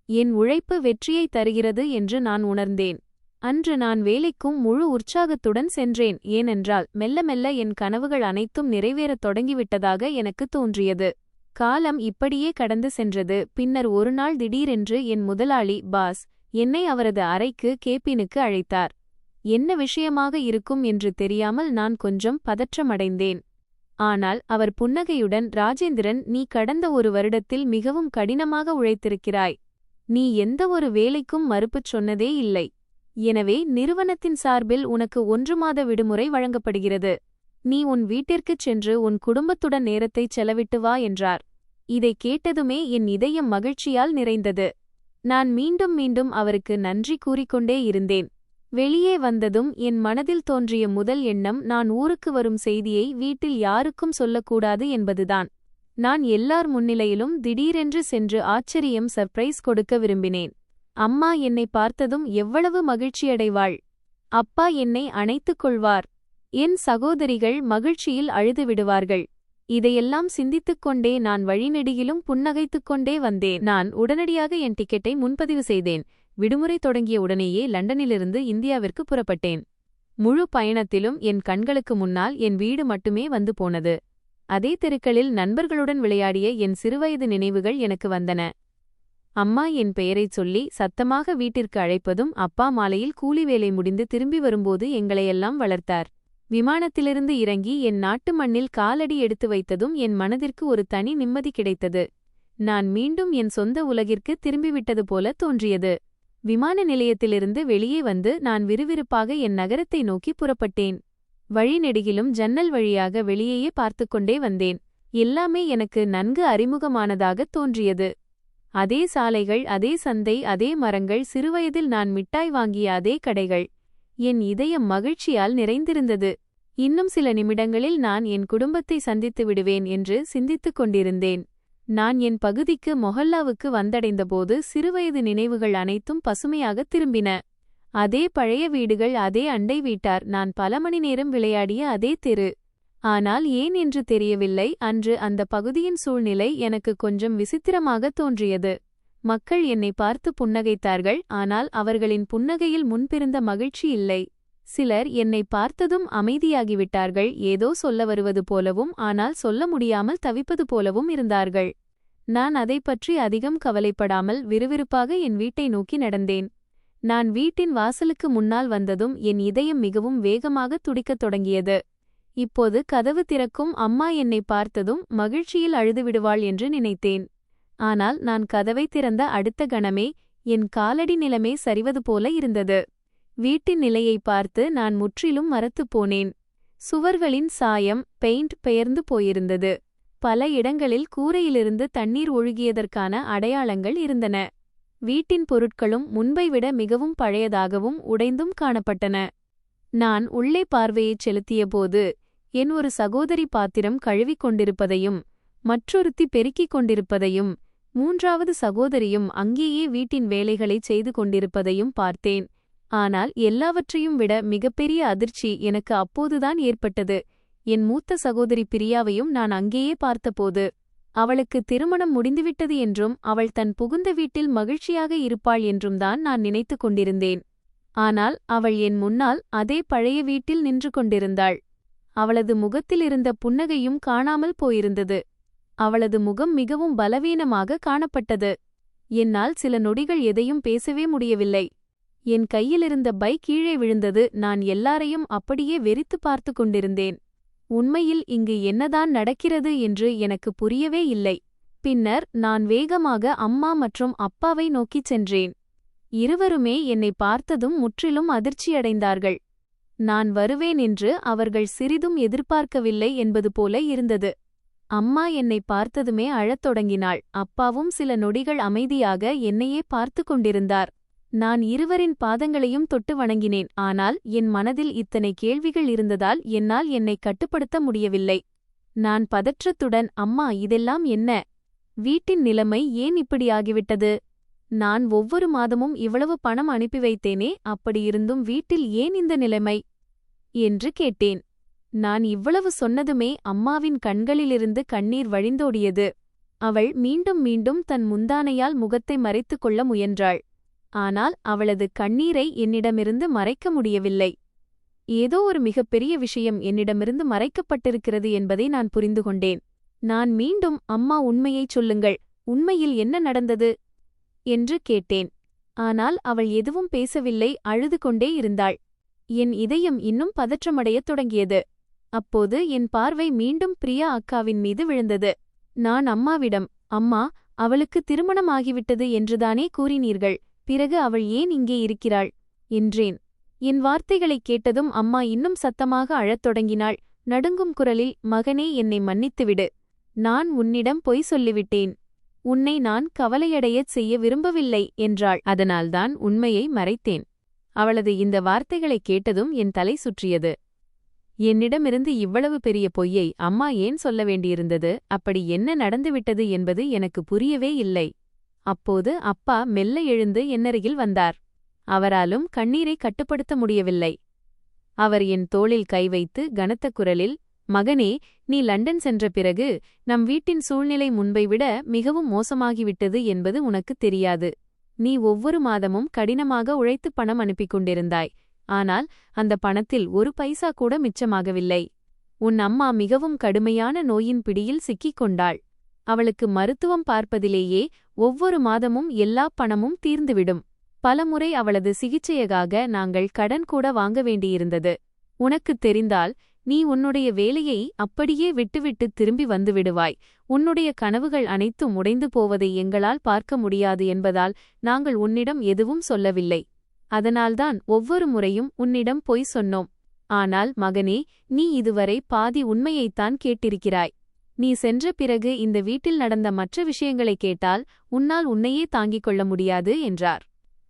என் உழைப்பு வெற்றியை தருகிறது என்று நான் உணர்ந்தேன். அன்று நான் வேலைக்கும் முழு உற்சாகத்துடன் சென்றேன். ஏனென்றால் மெல்ல மெல்ல என் கனவுகள் அனைத்தும் நிறைவேறத் தொடங்கிவிட்டதாக எனக்கு தோன்றியது. காலம் இப்படியே கடந்து சென்றது. பின்னர் ஒரு நாள் திடீரென்று என் முதலாளி பாஸ் என்னை அவரது அறைக்கு கேபினுக்கு அழைத்தார். என்ன விஷயமாக இருக்கும் என்று தெரியாமல் நான் கொஞ்சம் பதற்றமடைந்தேன். ஆனால் அவர் புன்னகையுடன், ராஜேந்திரன், நீ கடந்த 1 வருடத்தில் மிகவும் கடினமாக உழைத்திருக்கிறாய். நீ எந்த ஒரு வேலைக்கும் மறுப்புச் சொன்னதே இல்லை. எனவே நிறுவனத்தின் சார்பில் உனக்கு 1 மாத விடுமுறை வழங்கப்படுகிறது. நீ உன் வீட்டிற்குச் சென்று உன் குடும்பத்துடன் நேரத்தை செலவிட்டு வா என்றார். இதைக் கேட்டதுமே என் இதயம் மகிழ்ச்சியால் நிறைந்தது. நான் மீண்டும் மீண்டும் அவருக்கு நன்றி கூறிக்கொண்டே இருந்தேன். வெளியே வந்ததும் என் மனதில் தோன்றிய முதல் எண்ணம், நான் ஊருக்கு வரும் செய்தியை வீட்டில் யாருக்கும் சொல்லக்கூடாது என்பதுதான். நான் எல்லார் முன்னிலையிலும் திடீரென்று சென்று ஆச்சரியம், சர்ப்ரைஸ் கொடுக்க விரும்பினேன். அம்மா என்னை பார்த்ததும் எவ்வளவு மகிழ்ச்சியடைவாள்! அப்பா என்னை அணைத்துக் கொள்வார். என் சகோதரிகள் மகிழ்ச்சியில் அழுது விடுவார்கள். இதையெல்லாம் சிந்தித்துக் கொண்டே நான் வழிநெடுகிலும் புன்னகைத்துக் கொண்டே வந்தேன். நான் உடனடியாக என் டிக்கெட்டை முன்பதிவு செய்தேன். விடுமுறை தொடங்கிய உடனேயே லண்டனிலிருந்து இந்தியாவிற்கு புறப்பட்டேன். முழு பயணத்திலும் என் கண்களுக்கு முன்னால் என் வீடு மட்டுமே வந்து போனது. அதே தெருக்களில் நண்பர்களுடன் விளையாடிய என் சிறுவயது நினைவுகள் எனக்கு வந்தன. அம்மா என் பெயரைச் சொல்லி சத்தமாக வீட்டிற்கு அழைப்பதும், அப்பா மாலையில் கூலி வேலை முடிந்து திரும்பி வரும்போது எங்களையெல்லாம் வளர்த்தார். விமானத்திலிருந்து இறங்கி என் நாட்டு மண்ணில் காலடி எடுத்து வைத்ததும் என் மனதிற்கு ஒரு தனி நிம்மதி கிடைத்தது. நான் மீண்டும் என் சொந்த உலகிற்கு திரும்பிவிட்டது போல தோன்றியது. விமான நிலையத்திலிருந்து வெளியே வந்து நான் விறுவிறுப்பாக என் நகரத்தை நோக்கி புறப்பட்டேன். வழிநெடுகிலும் ஜன்னல் வழியாக வெளியேயே பார்த்துக்கொண்டே வந்தேன். எல்லாமே எனக்கு நன்கு அறிமுகமானதாகத் தோன்றியது. அதே சாலைகள், அதே சந்தை, அதே மரங்கள், சிறுவயதில் நான் மிட்டாய் வாங்கிய அதே கடைகள். என் இதயம் மகிழ்ச்சியால் நிறைந்திருந்தது. இன்னும் சில நிமிடங்களில் நான் என் குடும்பத்தை சந்தித்து விடுவேன் என்று சிந்தித்துக் கொண்டிருந்தேன். நான் என் பகுதிக்கு மொஹல்லாவுக்கு வந்தடைந்தபோது சிறுவயது நினைவுகள் அனைத்தும் பசுமையாகத் திரும்பின. அதே பழைய வீடுகள், அதே அண்டை வீட்டார், நான் பல மணி நேரம் விளையாடிய அதே தெரு. ஆனால் ஏன் என்று தெரியவில்லை, அன்று அந்த பகுதியின் சூழ்நிலை எனக்கு கொஞ்சம் விசித்திரமாகத் தோன்றியது. மக்கள் என்னை பார்த்து புன்னகைத்தார்கள். ஆனால் அவர்களின் புன்னகையில் முன்பிருந்த மகிழ்ச்சி இல்லை. சிலர் என்னை பார்த்ததும் அமைதியாகிவிட்டார்கள். ஏதோ சொல்ல வருவது போலவும் ஆனால் சொல்ல முடியாமல் தவிப்பது போலவும் இருந்தார்கள். நான் அதைப் பற்றி அதிகம் கவலைப்படாமல் விறுவிறுப்பாக என் வீட்டை நோக்கி நடந்தேன். நான் வீட்டின் வாசலுக்கு முன்னால் வந்ததும் என் இதயம் மிகவும் வேகமாக துடிக்கத் தொடங்கியது. இப்போது கதவு திறக்கும் அம்மா என்னை பார்த்ததும் மகிழ்ச்சியில் அழுதுவிடுவாள் என்று நினைத்தேன். ஆனால் நான் கதவை திறந்த அடுத்த கணமே என் காலடி நிலமே சரிவது போல இருந்தது. வீட்டின் நிலையை பார்த்து நான் முற்றிலும் மரத்துப் போனேன். சுவர்களின் சாயம், பெயிண்ட் பெயர்ந்து போயிருந்தது. பல இடங்களில் கூரையிலிருந்து தண்ணீர் ஒழுகியதற்கான அடையாளங்கள் இருந்தன. வீட்டின் பொருட்களும் முன்பை விட மிகவும் பழையதாகவும் உடைந்தும் காணப்பட்டன. நான் உள்ளே பார்வையைச் செலுத்தியபோது என் ஒரு சகோதரி பாத்திரம் கழுவிக் கொண்டிருப்பதையும் மற்றொருத்தி பெருக்கிக் கொண்டிருப்பதையும் 3வது சகோதரியும் அங்கேயே வீட்டின் வேலைகளைச் செய்து கொண்டிருப்பதையும் பார்த்தேன். ஆனால் எல்லாவற்றையும் விட மிகப்பெரிய அதிர்ச்சி எனக்கு அப்போதுதான் ஏற்பட்டது. என் மூத்த சகோதரி பிரியாவையும் நான் அங்கேயே பார்த்தபோது அவளுக்கு திருமணம் முடிந்துவிட்டது என்றும் அவள் தன் புகுந்த வீட்டில் மகிழ்ச்சியாக இருப்பாள் என்றும் தான் நான் நினைத்து கொண்டிருந்தேன். ஆனால் அவள் என் முன்னால் அதே பழைய வீட்டில் நின்று கொண்டிருந்தாள். அவளது முகத்திலிருந்த புன்னகையும் காணாமல் போயிருந்தது. அவளது முகம் மிகவும் பலவீனமாக காணப்பட்டது. என்னால் சில நொடிகள் எதையும் பேசவே முடியவில்லை. என் கையிலிருந்த பைக் கீழே விழுந்தது. நான் எல்லாரையும் அப்படியே வெறித்து பார்த்து கொண்டிருந்தேன். உண்மையில் இங்கு என்னதான் நடக்கிறது என்று எனக்கு புரியவே இல்லை. பின்னர் நான் வேகமாக அம்மா மற்றும் அப்பாவை நோக்கிச் சென்றேன். இருவருமே என்னை பார்த்ததும் முற்றிலும் அதிர்ச்சியடைந்தார்கள். நான் வருவேன் என்று அவர்கள் சிறிதும் எதிர்பார்க்கவில்லை என்பது போல இருந்தது. அம்மா என்னை பார்த்ததுமே அழத் தொடங்கினாள். அப்பாவும் சில நொடிகள் அமைதியாக என்னையே பார்த்து கொண்டிருந்தார். நான் இருவரின் பாதங்களையும் தொட்டு வணங்கினேன். ஆனால் என் மனதில் இத்தனை கேள்விகள் இருந்ததால் என்னால் என்னை கட்டுப்படுத்த முடியவில்லை. நான் பதற்றத்துடன், அம்மா, இதெல்லாம் என்ன? வீட்டின் நிலைமை ஏன் இப்படியாகிவிட்டது? நான் ஒவ்வொரு மாதமும் இவ்வளவு பணம் அனுப்பி வைத்தேனே, அப்படியிருந்தும் வீட்டில் ஏன் இந்த நிலைமை என்று கேட்டேன். நான் இவ்வளவு சொன்னதுமே அம்மாவின் கண்களிலிருந்து கண்ணீர் வழிந்தோடியது. அவள் மீண்டும் மீண்டும் தன் முந்தானையால் முகத்தை மறைத்துக் கொள்ள முயன்றாள். ஆனால் அவளது கண்ணீரை என்னிடமிருந்து மறைக்க முடியவில்லை. ஏதோ ஒரு மிகப்பெரிய விஷயம் என்னிடமிருந்து மறைக்கப்பட்டிருக்கிறது என்பதை நான் புரிந்து கொண்டேன். நான் மீண்டும், அம்மா, உண்மையைச் சொல்லுங்கள், உண்மையில் என்ன நடந்தது என்று கேட்டேன். ஆனால் அவள் எதுவும் பேசவில்லை, அழுது கொண்டே இருந்தாள். என் இதயம் இன்னும் பதற்றமடையத் தொடங்கியது. அப்போது என் பார்வை மீண்டும் பிரியா அக்காவின் மீது விழுந்தது. நான் அம்மாவிடம், அம்மா, அவளுக்கு திருமணமாகிவிட்டது என்றுதானே கூறினீர்கள், பிறகு அவள் ஏன் இங்கே இருக்கிறாள் என்றேன். என் வார்த்தைகளைக் கேட்டதும் அம்மா இன்னும் சத்தமாக அழத் தொடங்கினாள். நடுங்கும் குரலில், மகனே, என்னை மன்னித்துவிடு. நான் உன்னிடம் பொய் சொல்லிவிட்டேன். உன்னை நான் கவலையடையச் செய்ய விரும்பவில்லை என்றாள். அதனால்தான் உண்மையை மறைத்தேன். அவளது இந்த வார்த்தைகளைக் கேட்டதும் என் தலை சுற்றியது. என்னிடமிருந்து இவ்வளவு பெரிய பொய்யை அம்மா ஏன் சொல்ல வேண்டியிருந்தது? அப்படி என்ன நடந்துவிட்டது என்பது எனக்கு புரியவே இல்லை. அப்போது அப்பா மெல்ல எழுந்து என்னருகில் வந்தார். அவராலும் கண்ணீரை கட்டுப்படுத்த முடியவில்லை. அவர் என் தோளில் கை வைத்து கனத்த குரலில், மகனே, நீ லண்டன் சென்ற பிறகு நம் வீட்டின் சூழ்நிலை முன்பை விட மிகவும் மோசமாகிவிட்டது என்பது உனக்குத் தெரியாது. நீ ஒவ்வொரு மாதமும் கடினமாக உழைத்து பணம் அனுப்பிக் கொண்டிருந்தாய். ஆனால் அந்த பணத்தில் ஒரு பைசா கூட மிச்சமாகவில்லை. உன் அம்மா மிகவும் கடுமையான நோயின் பிடியில் சிக்கிக் கொண்டாள். அவளுக்கு மருத்துவம் பார்ப்பதிலேயே ஒவ்வொரு மாதமும் எல்லா பணமும் தீர்ந்துவிடும். பலமுறை அவளது சிகிச்சையாக நாங்கள் கடன் கூட வாங்க வேண்டியிருந்தது. உனக்குத் தெரிந்தால் நீ உன்னுடைய வேலையை அப்படியே விட்டுவிட்டு திரும்பி வந்துவிடுவாய். உன்னுடைய கனவுகள் அனைத்தும் உடைந்து போவதை எங்களால் பார்க்க முடியாது என்பதால் நாங்கள் உன்னிடம் எதுவும் சொல்லவில்லை. அதனால்தான் ஒவ்வொரு முறையும் உன்னிடம் பொய் சொன்னோம். ஆனால் மகனே, நீ இதுவரை பாதி உண்மையைத்தான் கேட்டிருக்கிறாய். நீ சென்ற பிறகு இந்த வீட்டில் நடந்த மற்ற விஷயங்களைக் கேட்டால் உன்னால் உன்னையே தாங்கிக் கொள்ள முடியாது என்றார்.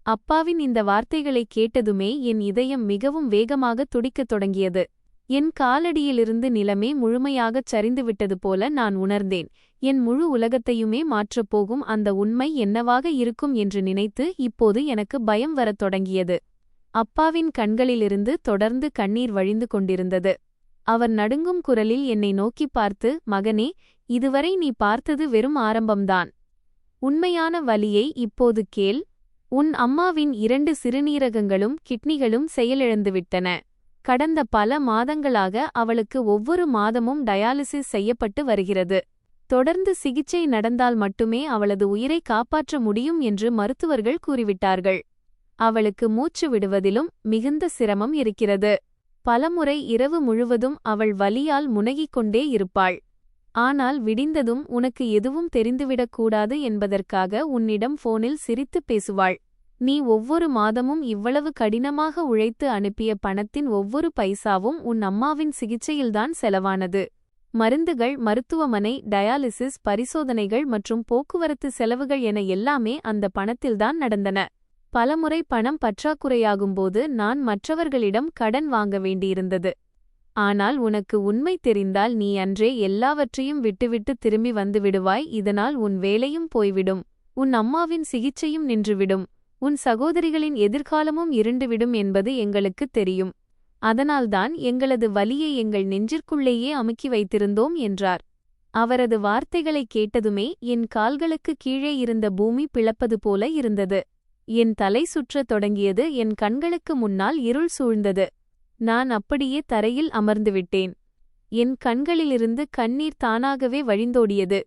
அப்பாவின் இந்த வார்த்தைகளைக் கேட்டதுமே என் இதயம் மிகவும் வேகமாக துடிக்கத் தொடங்கியது. என் காலடியிலிருந்து நிலமே முழுமையாகச் சரிந்துவிட்டது போல நான் உணர்ந்தேன். என் முழு உலகத்தையுமே மாற்றப்போகும் அந்த உண்மை என்னவாக இருக்கும் என்று நினைத்து இப்போது எனக்கு பயம் வரத் தொடங்கியது. அப்பாவின் கண்களிலிருந்து தொடர்ந்து கண்ணீர் வழிந்து கொண்டிருந்தது. அவர் நடுங்கும் குரலில் என்னை நோக்கிப் பார்த்து, மகனே, இதுவரை நீ பார்த்தது வெறும் ஆரம்பம்தான். உண்மையான வலியை இப்போது கேள். உன் அம்மாவின் 2 சிறுநீரகங்களும் கிட்னிகளும் செயலிழந்துவிட்டன. கடந்த பல மாதங்களாக அவளுக்கு ஒவ்வொரு மாதமும் டயாலிசிஸ் செய்யப்பட்டு வருகிறது. தொடர்ந்து சிகிச்சை நடந்தால் மட்டுமே அவளது உயிரை காப்பாற்ற முடியும் என்று மருத்துவர்கள் கூறிவிட்டார்கள். அவளுக்கு மூச்சு விடுவதிலும் மிகுந்த சிரமம் இருக்கிறது. பலமுறை இரவு முழுவதும் அவள் வலியால் முனகிக் கொண்டே இருப்பாள். ஆனால் விடிந்ததும் உனக்கு எதுவும் தெரிந்துவிடக்கூடாது என்பதற்காக உன்னிடம் போனில் சிரித்துப் பேசுவாள். நீ ஒவ்வொரு மாதமும் இவ்வளவு கடினமாக உழைத்து அனுப்பிய பணத்தின் ஒவ்வொரு பைசாவும் உன் அம்மாவின் சிகிச்சையில்தான் செலவானது. மருந்துகள், மருத்துவமனை, டயாலிசிஸ், பரிசோதனைகள் மற்றும் போக்குவரத்து செலவுகள் என எல்லாமே அந்த பணத்தில்தான் நடந்தன. பலமுறை பணம் பற்றாக்குறையாகும்போது நான் மற்றவர்களிடம் கடன் வாங்க வேண்டியிருந்தது. ஆனால் உனக்கு உண்மை தெரிந்தால் நீ அன்றே எல்லாவற்றையும் விட்டுவிட்டு திரும்பி வந்து விடுவாய். இதனால் உன் வேலையும் போய்விடும், உன் அம்மாவின் சிகிச்சையும் நின்றுவிடும், உன் சகோதரிகளின் எதிர்காலமும் இருண்டுவிடும் என்பது எங்களுக்குத் தெரியும். அதனால்தான் எங்களது வலியை எங்கள் நெஞ்சிற்குள்ளேயே அமுக்கி வைத்திருந்தோம் என்றார். அவரது வார்த்தைகளை கேட்டதுமே என் கால்களுக்கு கீழே இருந்த பூமி பிளப்பது போல இருந்தது. என் தலை சுற்றத் தொடங்கியது. என் கண்களுக்கு முன்னால் இருள் சூழ்ந்தது. நான் அப்படியே தரையில் அமர்ந்துவிட்டேன். என் கண்களிலிருந்து கண்ணீர் தானாகவே வழிந்தோடியது.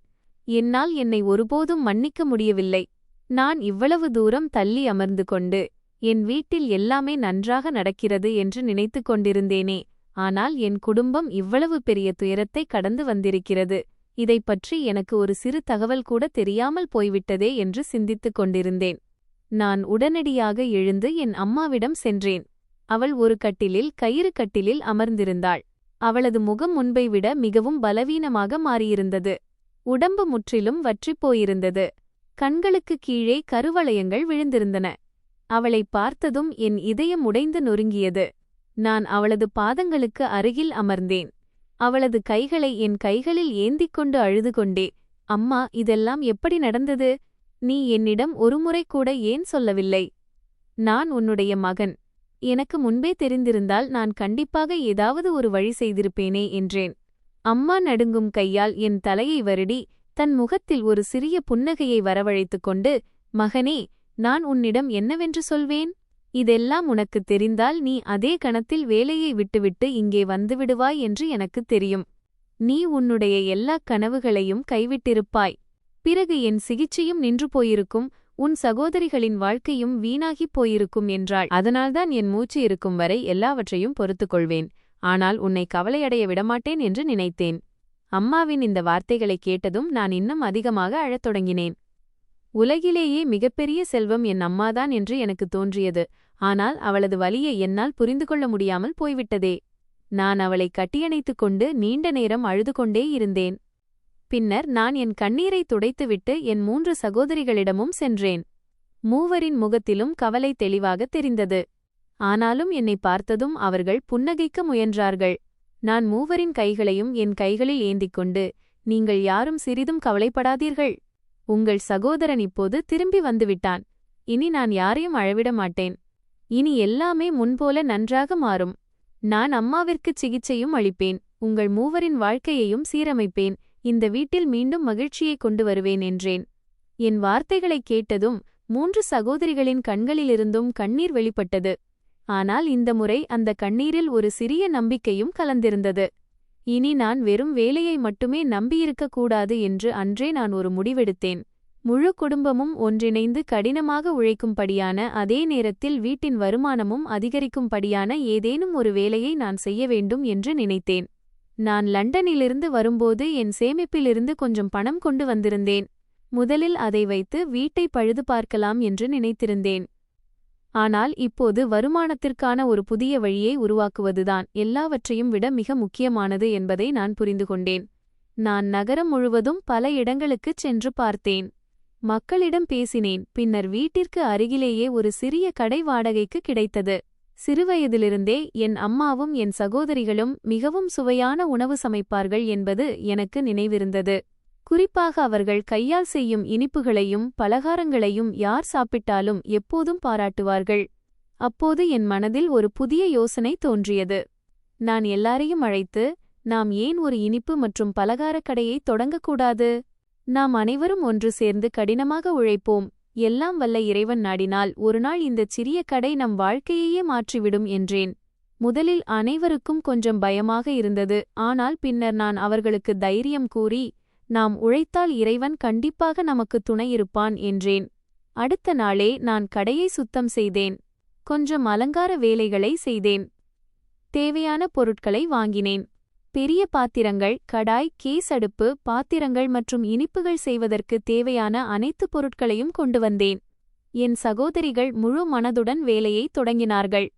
என்னால் என்னை ஒருபோதும் மன்னிக்க முடியவில்லை. நான் இவ்வளவு தூரம் தள்ளி அமர்ந்து கொண்டு என் வீட்டில் எல்லாமே நன்றாக நடக்கிறது என்று நினைத்து கொண்டிருந்தேனே. ஆனால் என் குடும்பம் இவ்வளவு பெரிய துயரத்தை கடந்து வந்திருக்கிறது. இதைப் பற்றி எனக்கு ஒரு சிறு தகவல் கூட தெரியாமல் போய்விட்டதே என்று சிந்தித்துக் கொண்டிருந்தேன். நான் உடனடியாக எழுந்து என் அம்மாவிடம் சென்றேன். அவள் ஒரு கட்டிலில், கயிறு கட்டிலில் அமர்ந்திருந்தாள். அவளது முகம் முன்பை விட மிகவும் பலவீனமாக மாறியிருந்தது. உடம்பு முற்றிலும் வற்றிப்போயிருந்தது. கண்களுக்கு கீழே கருவளையங்கள் விழுந்திருந்தன. அவளை பார்த்ததும் என் இதயம் உடைந்து நொறுங்கியது. நான் அவளது பாதங்களுக்கு அருகில் அமர்ந்தேன். அவளது கைகளை என் கைகளில் ஏந்திக் கொண்டு அழுது கொண்டே, அம்மா, இதெல்லாம் எப்படி நடந்தது? நீ என்னிடம் ஒருமுறை கூட ஏன் சொல்லவில்லை? நான் உன்னுடைய மகன். எனக்கு முன்பே தெரிந்திருந்தால் நான் கண்டிப்பாக ஏதாவது ஒரு வழி செய்திருப்பேனே என்றேன். அம்மா நடுங்கும் கையால் என் தலையை வருடி தன் முகத்தில் ஒரு சிறிய புன்னகையை வரவழைத்துக் கொண்டு, மகனே, நான் உன்னிடம் என்னவென்று சொல்வேன்? இதெல்லாம் உனக்குத் தெரிந்தால் நீ அதே கணத்தில் வேலையை விட்டுவிட்டு இங்கே வந்துவிடுவாய் என்று எனக்குத் தெரியும். நீ உன்னுடைய எல்லாக் கனவுகளையும் கைவிட்டிருப்பாய். பிறகு என் சிகிச்சையும் நின்று போயிருக்கும், உன் சகோதரிகளின் வாழ்க்கையும் வீணாகிப் போயிருக்கும் என்றாள். அதனால்தான் என் மூச்சு இருக்கும் வரை எல்லாவற்றையும் பொறுத்துக்கொள்வேன். ஆனால் உன்னை கவலையடைய விடமாட்டேன் என்று நினைத்தேன். அம்மாவின் இந்த வார்த்தைகளைக் கேட்டதும் நான் இன்னும் அதிகமாக அழத் தொடங்கினேன். உலகிலேயே மிகப்பெரிய செல்வம் என் அம்மாதான் என்று எனக்கு தோன்றியது. ஆனால் அவளது வலியை என்னால் புரிந்து கொள்ள முடியாமல் போய்விட்டதே. நான் அவளை கட்டியணைத்துக் கொண்டு நீண்ட நேரம் அழுது கொண்டே இருந்தேன். பின்னர் நான் என் கண்ணீரை துடைத்துவிட்டு என் 3 சகோதரிகளிடமும் சென்றேன். மூவரின் முகத்திலும் கவலை தெளிவாக தெரிந்தது. ஆனாலும் என்னை பார்த்ததும் அவர்கள் புன்னகைக்க முயன்றார்கள். நான் மூவரின் கைகளையும் என் கைகளில் ஏந்திக் கொண்டு, நீங்கள் யாரும் சிறிதும் கவலைப்படாதீர்கள். உங்கள் சகோதரன் இப்போது திரும்பி வந்துவிட்டான். இனி நான் யாரையும் அழவிட மாட்டேன். இனி எல்லாமே முன்போல நன்றாக மாறும். நான் அம்மாவிற்குச் சிகிச்சையும் அளிப்பேன். உங்கள் மூவரின் வாழ்க்கையையும் சீரமைப்பேன். இந்த வீட்டில் மீண்டும் மகிழ்ச்சியை கொண்டு வருவேன் என்றேன். என் வார்த்தைகளைக் கேட்டதும் 3 சகோதரிகளின் கண்களிலிருந்தும் கண்ணீர் வெளிப்பட்டது. ஆனால் இந்த முறை அந்த கண்ணீரில் ஒரு சிறிய நம்பிக்கையும் கலந்திருந்தது. இனி நான் வெறும் வேலையை மட்டுமே நம்பியிருக்கக் கூடாது என்று அன்றே நான் ஒரு முடிவெடுத்தேன். முழு குடும்பமும் ஒன்றிணைந்து கடினமாக உழைக்கும்படியான, அதே நேரத்தில் வீட்டின் வருமானமும் அதிகரிக்கும்படியான ஏதேனும் ஒரு வேலையை நான் செய்ய வேண்டும் என்று நினைத்தேன். நான் லண்டனிலிருந்து வரும்போது என் சேமிப்பிலிருந்து கொஞ்சம் பணம் கொண்டு வந்திருந்தேன். முதலில் அதை வைத்து வீட்டை பழுது பார்க்கலாம் என்று நினைத்திருந்தேன். ஆனால் இப்போது வருமானத்திற்கான ஒரு புதிய வழியை உருவாக்குவதுதான் எல்லாவற்றையும் விட மிக முக்கியமானது என்பதை நான் புரிந்து கொண்டேன். நான் நகரம் முழுவதும் பல இடங்களுக்குச் சென்று பார்த்தேன். மக்களிடம் பேசினேன். பின்னர் வீட்டிற்கு அருகிலேயே ஒரு சிறிய கடை வாடகைக்கு கிடைத்தது. சிறுவயதிலிருந்தே என் அம்மாவும் என் சகோதரிகளும் மிகவும் சுவையான உணவு சமைப்பார்கள் என்பது எனக்கு நினைவிருந்தது. குறிப்பாக அவர்கள் கையால் செய்யும் இனிப்புகளையும் பலகாரங்களையும் யார் சாப்பிட்டாலும் எப்போதும் பாராட்டுவார்கள். அப்போது என் மனதில் ஒரு புதிய யோசனை தோன்றியது. நான் எல்லாரையும் அழைத்து, நாம் ஏன் ஒரு இனிப்பு மற்றும் பலகாரக் கடையை தொடங்கக்கூடாது? நாம் அனைவரும் ஒன்று சேர்ந்து கடினமாக உழைப்போம். எல்லாம் வல்ல இறைவன் நாடினால் ஒருநாள் இந்தச் சிறிய கடை நம் வாழ்க்கையையே மாற்றிவிடும் என்றேன். முதலில் அனைவருக்கும் கொஞ்சம் பயமாக இருந்தது. ஆனால் பின்னர் நான் அவர்களுக்கு தைரியம் கூறி, நாம் உழைத்தால் இறைவன் கண்டிப்பாக நமக்கு துணையிருப்பான் என்றேன். அடுத்த நாளே நான் கடையை சுத்தம் செய்தேன். கொஞ்சம் அலங்கார வேலைகளை செய்தேன். தேவையான பொருட்களை வாங்கினேன். பெரிய பாத்திரங்கள், கடாய், கேஸ் அடுப்பு, பாத்திரங்கள் மற்றும் இனிப்புகள் செய்வதற்கு தேவையான அனைத்து பொருட்களையும் கொண்டு வந்தேன். என் சகோதரிகள் முழு மனதுடன் வேலையை தொடங்கினார்கள்.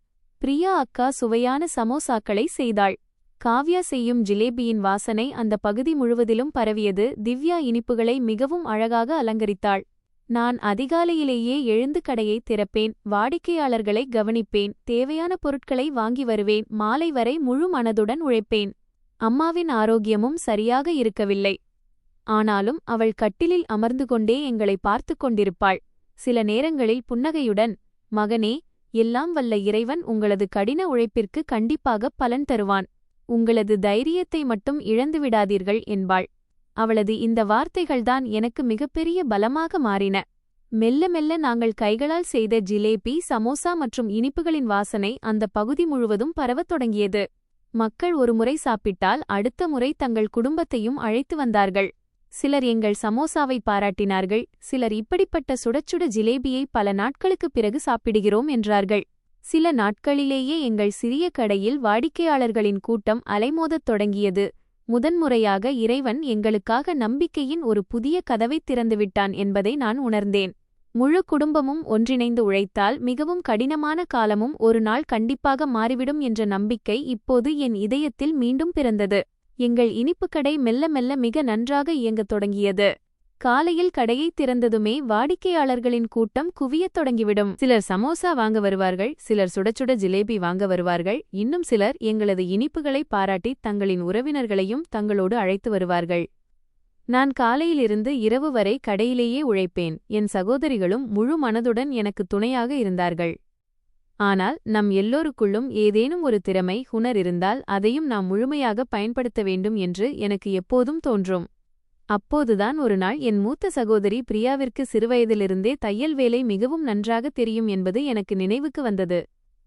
பிரியா அக்கா சுவையான சமோசாக்களை செய்தாள். காவ்யா செய்யும் ஜிலேபியின் வாசனை அந்த பகுதி முழுவதிலும் பரவியது. திவ்யா இனிப்புகளை மிகவும் அழகாக அலங்கரித்தாள். நான் அதிகாலையிலேயே எழுந்து கடையை திறப்பேன், வாடிக்கையாளர்களை கவனிப்பேன், தேவையான பொருட்களை வாங்கி வருவேன், மாலை வரை முழு மனதுடன் உழைப்பேன். அம்மாவின் ஆரோக்கியமும் சரியாக இருக்கவில்லை. ஆனாலும் அவள் கட்டிலில் அமர்ந்து கொண்டே எங்களை பார்த்து கொண்டிருப்பாள். சில நேரங்களில் புன்னகையுடன், மகனே, எல்லாம் வல்ல இறைவன் உங்களது கடின உழைப்பிற்கு கண்டிப்பாக பலன் தருவான். உங்களது தைரியத்தை மட்டும் இழந்துவிடாதீர்கள் என்பாள். அவளது இந்த வார்த்தைகள்தான் எனக்கு மிகப்பெரிய பலமாக மாறின. மெல்ல மெல்ல நாங்கள் கைகளால் செய்த ஜிலேபி, சமோசா மற்றும் இனிப்புகளின் வாசனை அந்த பகுதி முழுவதும் பரவத் தொடங்கியது. மக்கள் ஒருமுறை சாப்பிட்டால் அடுத்த முறை தங்கள் குடும்பத்தையும் அழைத்து வந்தார்கள். சிலர் எங்கள் சமோசாவை பாராட்டினார்கள். சிலர் இப்படிப்பட்ட சுடச்சுட ஜிலேபியை பல நாட்களுக்குப் பிறகு சாப்பிடுகிறோம் என்றார்கள். சில நாட்களிலேயே எங்கள் சிறிய கடையில் வாடிக்கையாளர்களின் கூட்டம் அலைமோதத் தொடங்கியது. முதன்முறையாக இறைவன் எங்களுக்காக நம்பிக்கையின் ஒரு புதிய கதவைத் திறந்துவிட்டான் என்பதை நான் உணர்ந்தேன். முழு குடும்பமும் ஒன்றிணைந்து உழைத்தால் மிகவும் கடினமான காலமும் ஒரு நாள் கண்டிப்பாக மாறிவிடும் என்ற நம்பிக்கை இப்போது என் இதயத்தில் மீண்டும் பிறந்தது. எங்கள் இனிப்புக்கடை மெல்ல மெல்ல மிக நன்றாக இயங்கத் தொடங்கியது. காலையில் கடையை திறந்ததுமே வாடிக்கையாளர்களின் கூட்டம் குவியத் தொடங்கிவிடும். சிலர் சமோசா வாங்க வருவார்கள், சிலர் சுடச்சுட ஜிலேபி வாங்க வருவார்கள், இன்னும் சிலர் எங்களது இனிப்புகளை பாராட்டி தங்களின் உறவினர்களையும் தங்களோடு அழைத்து வருவார்கள். நான் காலையிலிருந்து இரவு வரை கடையிலேயே உழைப்பேன். என் சகோதரிகளும் முழு மனதுடன் எனக்கு துணையாக இருந்தார்கள். ஆனால் நம் எல்லோருக்குள்ளும் ஏதேனும் ஒரு திறமை, ஹுனர் இருந்தால் அதையும் நாம் முழுமையாக பயன்படுத்த வேண்டும் என்று எனக்கு எப்போதும் தோன்றும். அப்போதுதான் ஒரு நாள் என் மூத்த சகோதரி பிரியாவிற்கு சிறுவயதிலிருந்தே தையல் வேலை மிகவும் நன்றாக தெரியும் என்பது எனக்கு நினைவுக்கு வந்தது.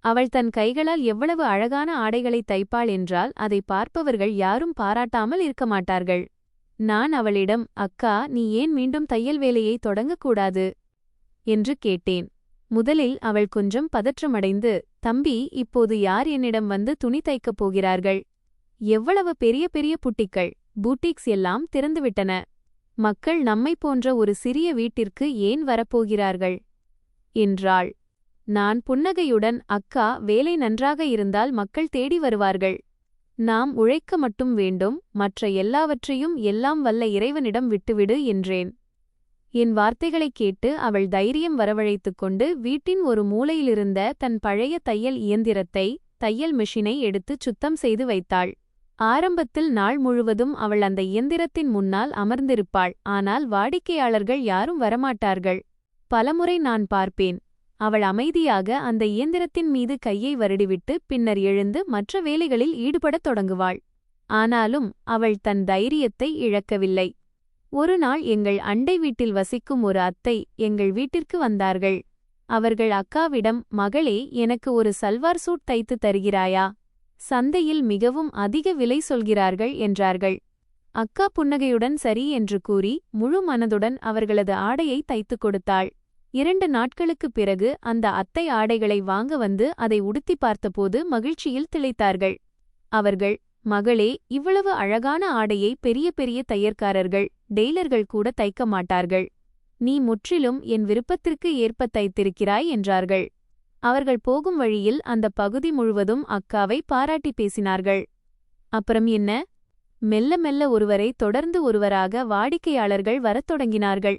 அவள் தன் கைகளால் எவ்வளவு அழகான ஆடைகளை தைப்பாள் என்றால் அதை பார்ப்பவர்கள் யாரும் பாராட்டாமல் இருக்க மாட்டார்கள். நான் அவளிடம், அக்கா, நீ ஏன் மீண்டும் தையல் வேலையை தொடங்கக்கூடாது என்று கேட்டேன். முதலில் அவள் கொஞ்சம் பதற்றமடைந்து, தம்பி, இப்போது யார் என்னிடம் வந்து துணி தைக்கப் போகிறார்கள்? எவ்வளவு பெரிய பெரிய புட்டிக்கள், பூட்டிக்ஸ் எல்லாம் திறந்துவிட்டன. மக்கள் நம்மைப் போன்ற ஒரு சிறிய வீட்டிற்கு ஏன் வரப்போகிறார்கள் என்றாள். நான் புன்னகையுடன், அக்கா, வேலை நன்றாக இருந்தால் மக்கள் தேடி வருவார்கள். நாம் உழைக்க மட்டும் வேண்டும், மற்ற எல்லாவற்றையும் எல்லாம் வல்ல இறைவனிடம் விட்டுவிடு என்றேன். என் வார்த்தைகளைக் கேட்டு அவள் தைரியம் வரவழைத்துக் கொண்டு வீட்டின் ஒரு மூலையிலிருந்த தன் பழைய தையல் இயந்திரத்தை, தையல் மெஷினை எடுத்துச் சுத்தம் செய்து வைத்தாள். ஆரம்பத்தில் நாள் முழுவதும் அவள் அந்த இயந்திரத்தின் முன்னால் அமர்ந்திருப்பாள். ஆனால் வாடிக்கையாளர்கள் யாரும் வரமாட்டார்கள். பலமுறை நான் பார்ப்பேன். அவள் அமைதியாக அந்த இயந்திரத்தின் மீது கையை வருடிவிட்டு பின்னர் எழுந்து மற்ற வேலைகளில் ஈடுபடத் தொடங்குவாள். ஆனாலும் அவள் தன் தைரியத்தை இழக்கவில்லை. ஒரு நாள் எங்கள் அண்டை வீட்டில் வசிக்கும் ஒரு அத்தை எங்கள் வீட்டிற்கு வந்தார்கள். அவர்கள் அக்காவிடம், மகளே, எனக்கு ஒரு சல்வார் சூட் தைத்து தருகிறாயா? சந்தையில் மிகவும் அதிக விலை சொல்கிறார்கள் என்றார்கள். அக்கா புன்னகையுடன் சரி என்று கூறி முழு மனதுடன் அவர்களது ஆடையை தைத்துக் கொடுத்தாள். 2 நாட்களுக்குப் பிறகு அந்த அத்தை ஆடைகளை வாங்க வந்து அதை உடுத்தி பார்த்தபோது மகிழ்ச்சியில் திளைத்தார்கள். அவர்கள், மகளே, இவ்வளவு அழகான ஆடையை பெரிய பெரிய தையற்காரர்கள், டெய்லர்கள் கூட தைக்க மாட்டார்கள். நீ முற்றிலும் என் விருப்பத்திற்கு ஏற்ப தைத்திருக்கிறாய் என்றார்கள். அவர்கள் போகும் வழியில் அந்த பகுதி முழுவதும் அக்காவை பாராட்டி பேசினார்கள். அப்புறம் என்ன? மெல்ல மெல்ல ஒருவரை தொடர்ந்து ஒருவராக வாடிக்கையாளர்கள் வரத் தொடங்கினார்கள்.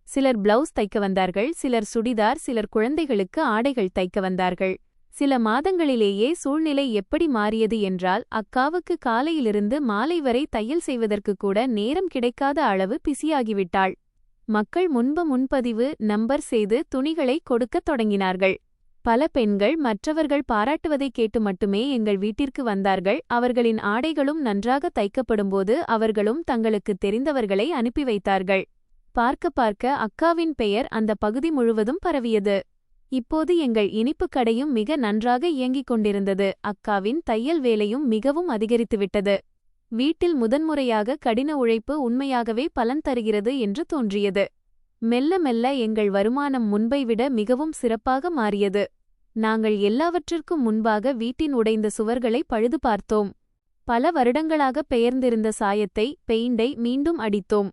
சிலர் பிளவுஸ் தைக்க வந்தார்கள், சிலர் சுடிதார், சிலர் குழந்தைகளுக்கு ஆடைகள் தைக்க வந்தார்கள். சில மாதங்களிலேயே சூழ்நிலை எப்படி மாறியது என்றால், அக்காவுக்கு காலையிலிருந்து மாலை வரை தையல் செய்வதற்கு கூட நேரம் கிடைக்காத அளவு பிஸியாகிவிட்டாள். மக்கள் முன்பதிவு நம்பர் செய்து துணிகளை கொடுக்கத் தொடங்கினார்கள். பல பெண்கள் மற்றவர்கள் பாராட்டுவதைக் கேட்டு மட்டுமே எங்கள் வீட்டிற்கு வந்தார்கள். அவர்களின் ஆடைகளும் நன்றாக தைக்கப்படும்போது அவர்களும் தங்களுக்கு தெரிந்தவர்களை அனுப்பி வைத்தார்கள். பார்க்க பார்க்க அக்காவின் பெயர் அந்த பகுதி முழுவதும் பரவியது. இப்போது எங்கள் இனிப்புக் கடையும் மிக நன்றாக இயங்கிக் கொண்டிருந்தது. அக்காவின் தையல் வேலையும் மிகவும் அதிகரித்துவிட்டது. வீட்டில் முதன்முறையாக கடின உழைப்பு உண்மையாகவே பலன் தருகிறது என்று தோன்றியது. மெல்ல மெல்ல எங்கள் வருமானம் முன்பை விட மிகவும் சிறப்பாக மாறியது. நாங்கள் எல்லாவற்றிற்கும் முன்பாக வீட்டின் உடைந்த சுவர்களை பழுது பார்த்தோம். பல வருடங்களாக பெயர்ந்திருந்த சாயத்தை, பெயிண்டை மீண்டும் அடித்தோம்.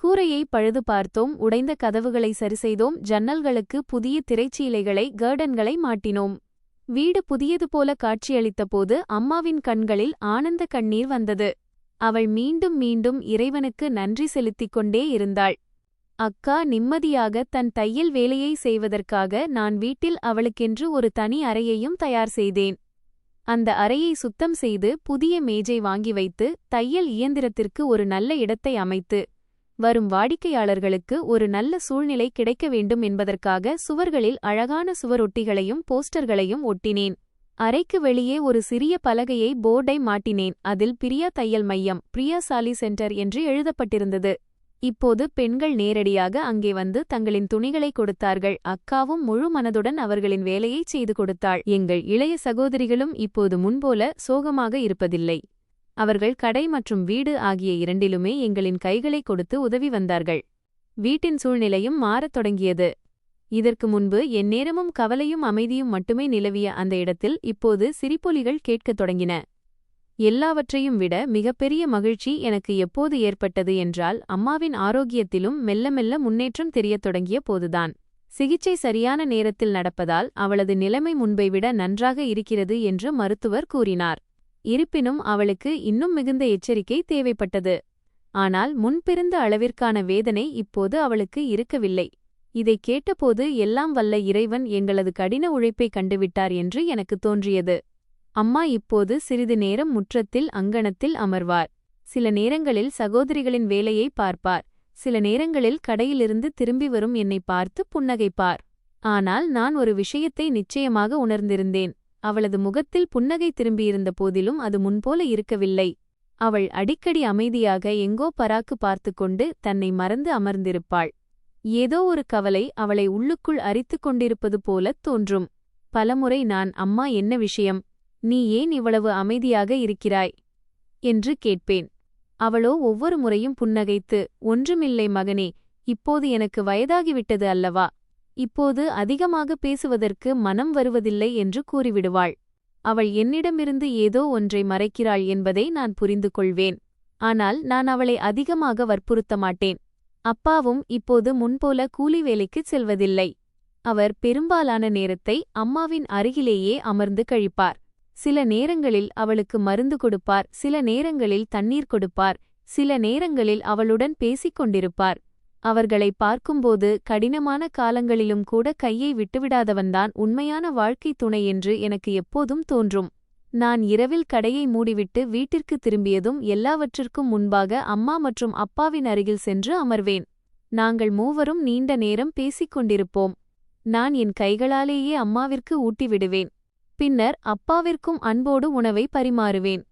கூரையை பழுது பார்த்தோம், உடைந்த கதவுகளை சரிசெய்தோம், ஜன்னல்களுக்கு புதிய திரைச்சீலைகளை கர்டன்களை மாட்டினோம். வீடு புதியது போல காட்சியளித்தபோது அம்மாவின் கண்களில் ஆனந்த கண்ணீர் வந்தது. அவள் மீண்டும் மீண்டும் இறைவனுக்கு நன்றி செலுத்திக் கொண்டே இருந்தாள். அக்கா நிம்மதியாக தன் தையல் வேலையை செய்வதற்காக நான் வீட்டில் அவளுக்கென்று ஒரு தனி அறையையும் தயார் செய்தேன். அந்த அறையை சுத்தம் செய்து புதிய மேஜை வாங்கி வைத்து தையல் இயந்திரத்திற்கு ஒரு நல்ல இடத்தை அமைத்து வரும் வாடிக்கையாளர்களுக்கு ஒரு நல்ல சூழ்நிலை கிடைக்க வேண்டும் என்பதற்காக சுவர்களில் அழகான சுவரொட்டிகளையும் போஸ்டர்களையும் ஒட்டினேன். அறைக்கு வெளியே ஒரு சிறிய பலகையை போர்டை மாட்டினேன். அதில் பிரியா தையல் மையம், பிரியா சாலி சென்டர் என்று எழுதப்பட்டிருந்தது. இப்போது பெண்கள் நேரடியாக அங்கே வந்து தங்களின் துணிகளை கொடுத்தார்கள். அக்காவும் முழு மனதுடன் அவர்களின் வேலையைச் செய்து கொடுத்தாள். எங்கள் இளைய சகோதரிகளும் இப்போது முன்போல சோகமாக இருப்பதில்லை. அவர்கள் கடை மற்றும் வீடு ஆகிய இரண்டிலுமே எங்களின் கைகளை கொடுத்து உதவி வந்தார்கள். வீட்டின் சூழ்நிலையும் மாறத் தொடங்கியது. இதற்கு முன்பு எந்நேரமும் கவலையும் அமைதியும் மட்டுமே நிலவிய அந்த இடத்தில் இப்போது சிரிப்பொலிகள் கேட்கத் தொடங்கின. எல்லாவற்றையும் விட மிகப்பெரிய மகிழ்ச்சி எனக்கு எப்போது ஏற்பட்டது என்றால், அம்மாவின் ஆரோக்கியத்திலும் மெல்ல மெல்ல முன்னேற்றம் தெரியத் தொடங்கிய போதுதான். சிகிச்சை சரியான நேரத்தில் நடப்பதால் அவளது நிலைமை முன்பை விட நன்றாக இருக்கிறது என்று மருத்துவர் கூறினார். இருப்பினும் அவளுக்கு இன்னும் மிகுந்த எச்சரிக்கை தேவைப்பட்டது. ஆனால் முன்பிருந்த அளவிற்கான வேதனை இப்போது அவளுக்கு இருக்கவில்லை. இதை கேட்டபோது எல்லாம் வல்ல இறைவன் எங்களது கடின உழைப்பை கண்டுவிட்டார் என்று எனக்கு தோன்றியது. அம்மா இப்போது சிறிது நேரம் முற்றத்தில் அங்கணத்தில் அமர்வார். சில நேரங்களில் சகோதரிகளின் வேலையை பார்ப்பார். சில நேரங்களில் கடையிலிருந்து திரும்பி வரும் என்னை பார்த்து புன்னகைப்பார். ஆனால் நான் ஒரு விஷயத்தை நிச்சயமாக உணர்ந்திருந்தேன். அவளது முகத்தில் புன்னகை திரும்பியிருந்த போதிலும் அது முன்போல இருக்கவில்லை. அவள் அடிக்கடி அமைதியாக எங்கோ பராக்கு பார்த்து கொண்டு தன்னை மறந்து அமர்ந்திருப்பாள். ஏதோ ஒரு கவலை அவளை உள்ளுக்குள் அரித்துக் கொண்டிருப்பது போலத் தோன்றும். பலமுறை நான், அம்மா, என்ன விஷயம்? நீ ஏன் இவ்வளவு அமைதியாக இருக்கிறாய் என்று கேட்பேன். அவளோ ஒவ்வொரு முறையும் புன்னகைத்து, ஒன்றுமில்லை மகனே, இப்போது எனக்கு வயதாகிவிட்டது அல்லவா, இப்போது அதிகமாக பேசுவதற்கு மனம் வருவதில்லை என்று கூறிவிடுவாள். அவள் என்னிடமிருந்து ஏதோ ஒன்றை மறைக்கிறாள் என்பதை நான் புரிந்து கொள்வேன். ஆனால் நான் அவளை அதிகமாக வற்புறுத்த மாட்டேன். அப்பாவும் இப்போது முன்போல கூலி வேலைக்குச் செல்வதில்லை. அவர் பெரும்பாலான நேரத்தை அம்மாவின் அருகிலேயே அமர்ந்து கழிப்பார். சில நேரங்களில் அவளுக்கு மருந்து கொடுப்பார், சில நேரங்களில் தண்ணீர் கொடுப்பார், சில நேரங்களில் அவளுடன் பேசிக் கொண்டிருப்பார். அவர்களை பார்க்கும்போது கடினமான காலங்களிலும் கூட கையை விட்டுவிடாதவன்தான் உண்மையான வாழ்க்கை துணை என்று எனக்கு எப்போதும் தோன்றும். நான் இரவில் கடையை மூடிவிட்டு வீட்டிற்கு திரும்பியதும் எல்லாவற்றிற்கும் முன்பாக அம்மா மற்றும் அப்பாவின் அருகில் சென்று அமர்வேன். நாங்கள் மூவரும் நீண்ட நேரம் பேசிக் கொண்டிருப்போம். நான் என் கைகளாலேயே அம்மாவிற்கு ஊட்டிவிடுவேன். பின்னர் அப்பாவிற்கும் அன்போடு உணவை பரிமாறுவேன்.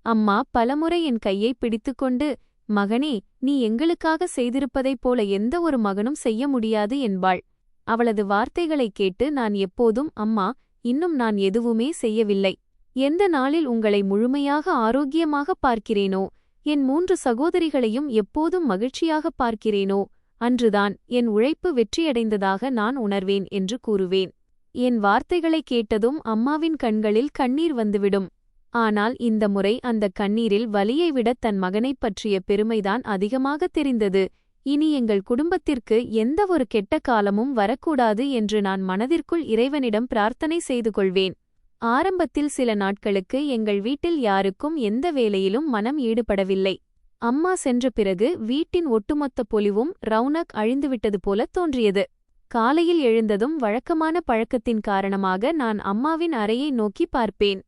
அம்மா பலமுறை என் கையை பிடித்துக்கொண்டு, மகனே, நீ எங்களுக்காக செய்திருப்பதைப் போல எந்த ஒரு மகனும் செய்ய முடியாது என்பாள். அவளது வார்த்தைகளைக் கேட்டு நான் எப்போதும், அம்மா, இன்னும் நான் எதுவுமே செய்யவில்லை. எந்த நாளில் உங்களை முழுமையாக ஆரோக்கியமாக பார்க்கிறேனோ, என் 3 சகோதரிகளையும் எப்போதும் மகிழ்ச்சியாக பார்க்கிறேனோ, அன்றுதான் என் உழைப்பு வெற்றியடைந்ததாக நான் உணர்வேன் என்று கூறுவேன். என் வார்த்தைகளைக் கேட்டதும் அம்மாவின் கண்களில் கண்ணீர் வந்துவிடும். ஆனால் இந்த முறை அந்த கண்ணீரில் வலியை விட தன் மகனைப் பற்றிய பெருமைதான் அதிகமாக தெரிந்தது. இனி எங்கள் குடும்பத்திற்கு எந்த ஒரு கெட்ட காலமும் வரக்கூடாது என்று நான் மனதிற்குள் இறைவனிடம் பிரார்த்தனை செய்து கொள்வேன். ஆரம்பத்தில் சில நாட்களுக்கு எங்கள் வீட்டில் யாருக்கும் எந்த வேலையிலும் மனம் ஈடுபடவில்லை. அம்மா சென்ற பிறகு வீட்டின் ஒட்டுமொத்த பொலிவும் ரவுனக் அழிந்துவிட்டது போல தோன்றியது. காலையில் எழுந்ததும் வழக்கமான பழக்கத்தின் காரணமாக நான் அம்மாவின் அறையை நோக்கி பார்ப்பேன்.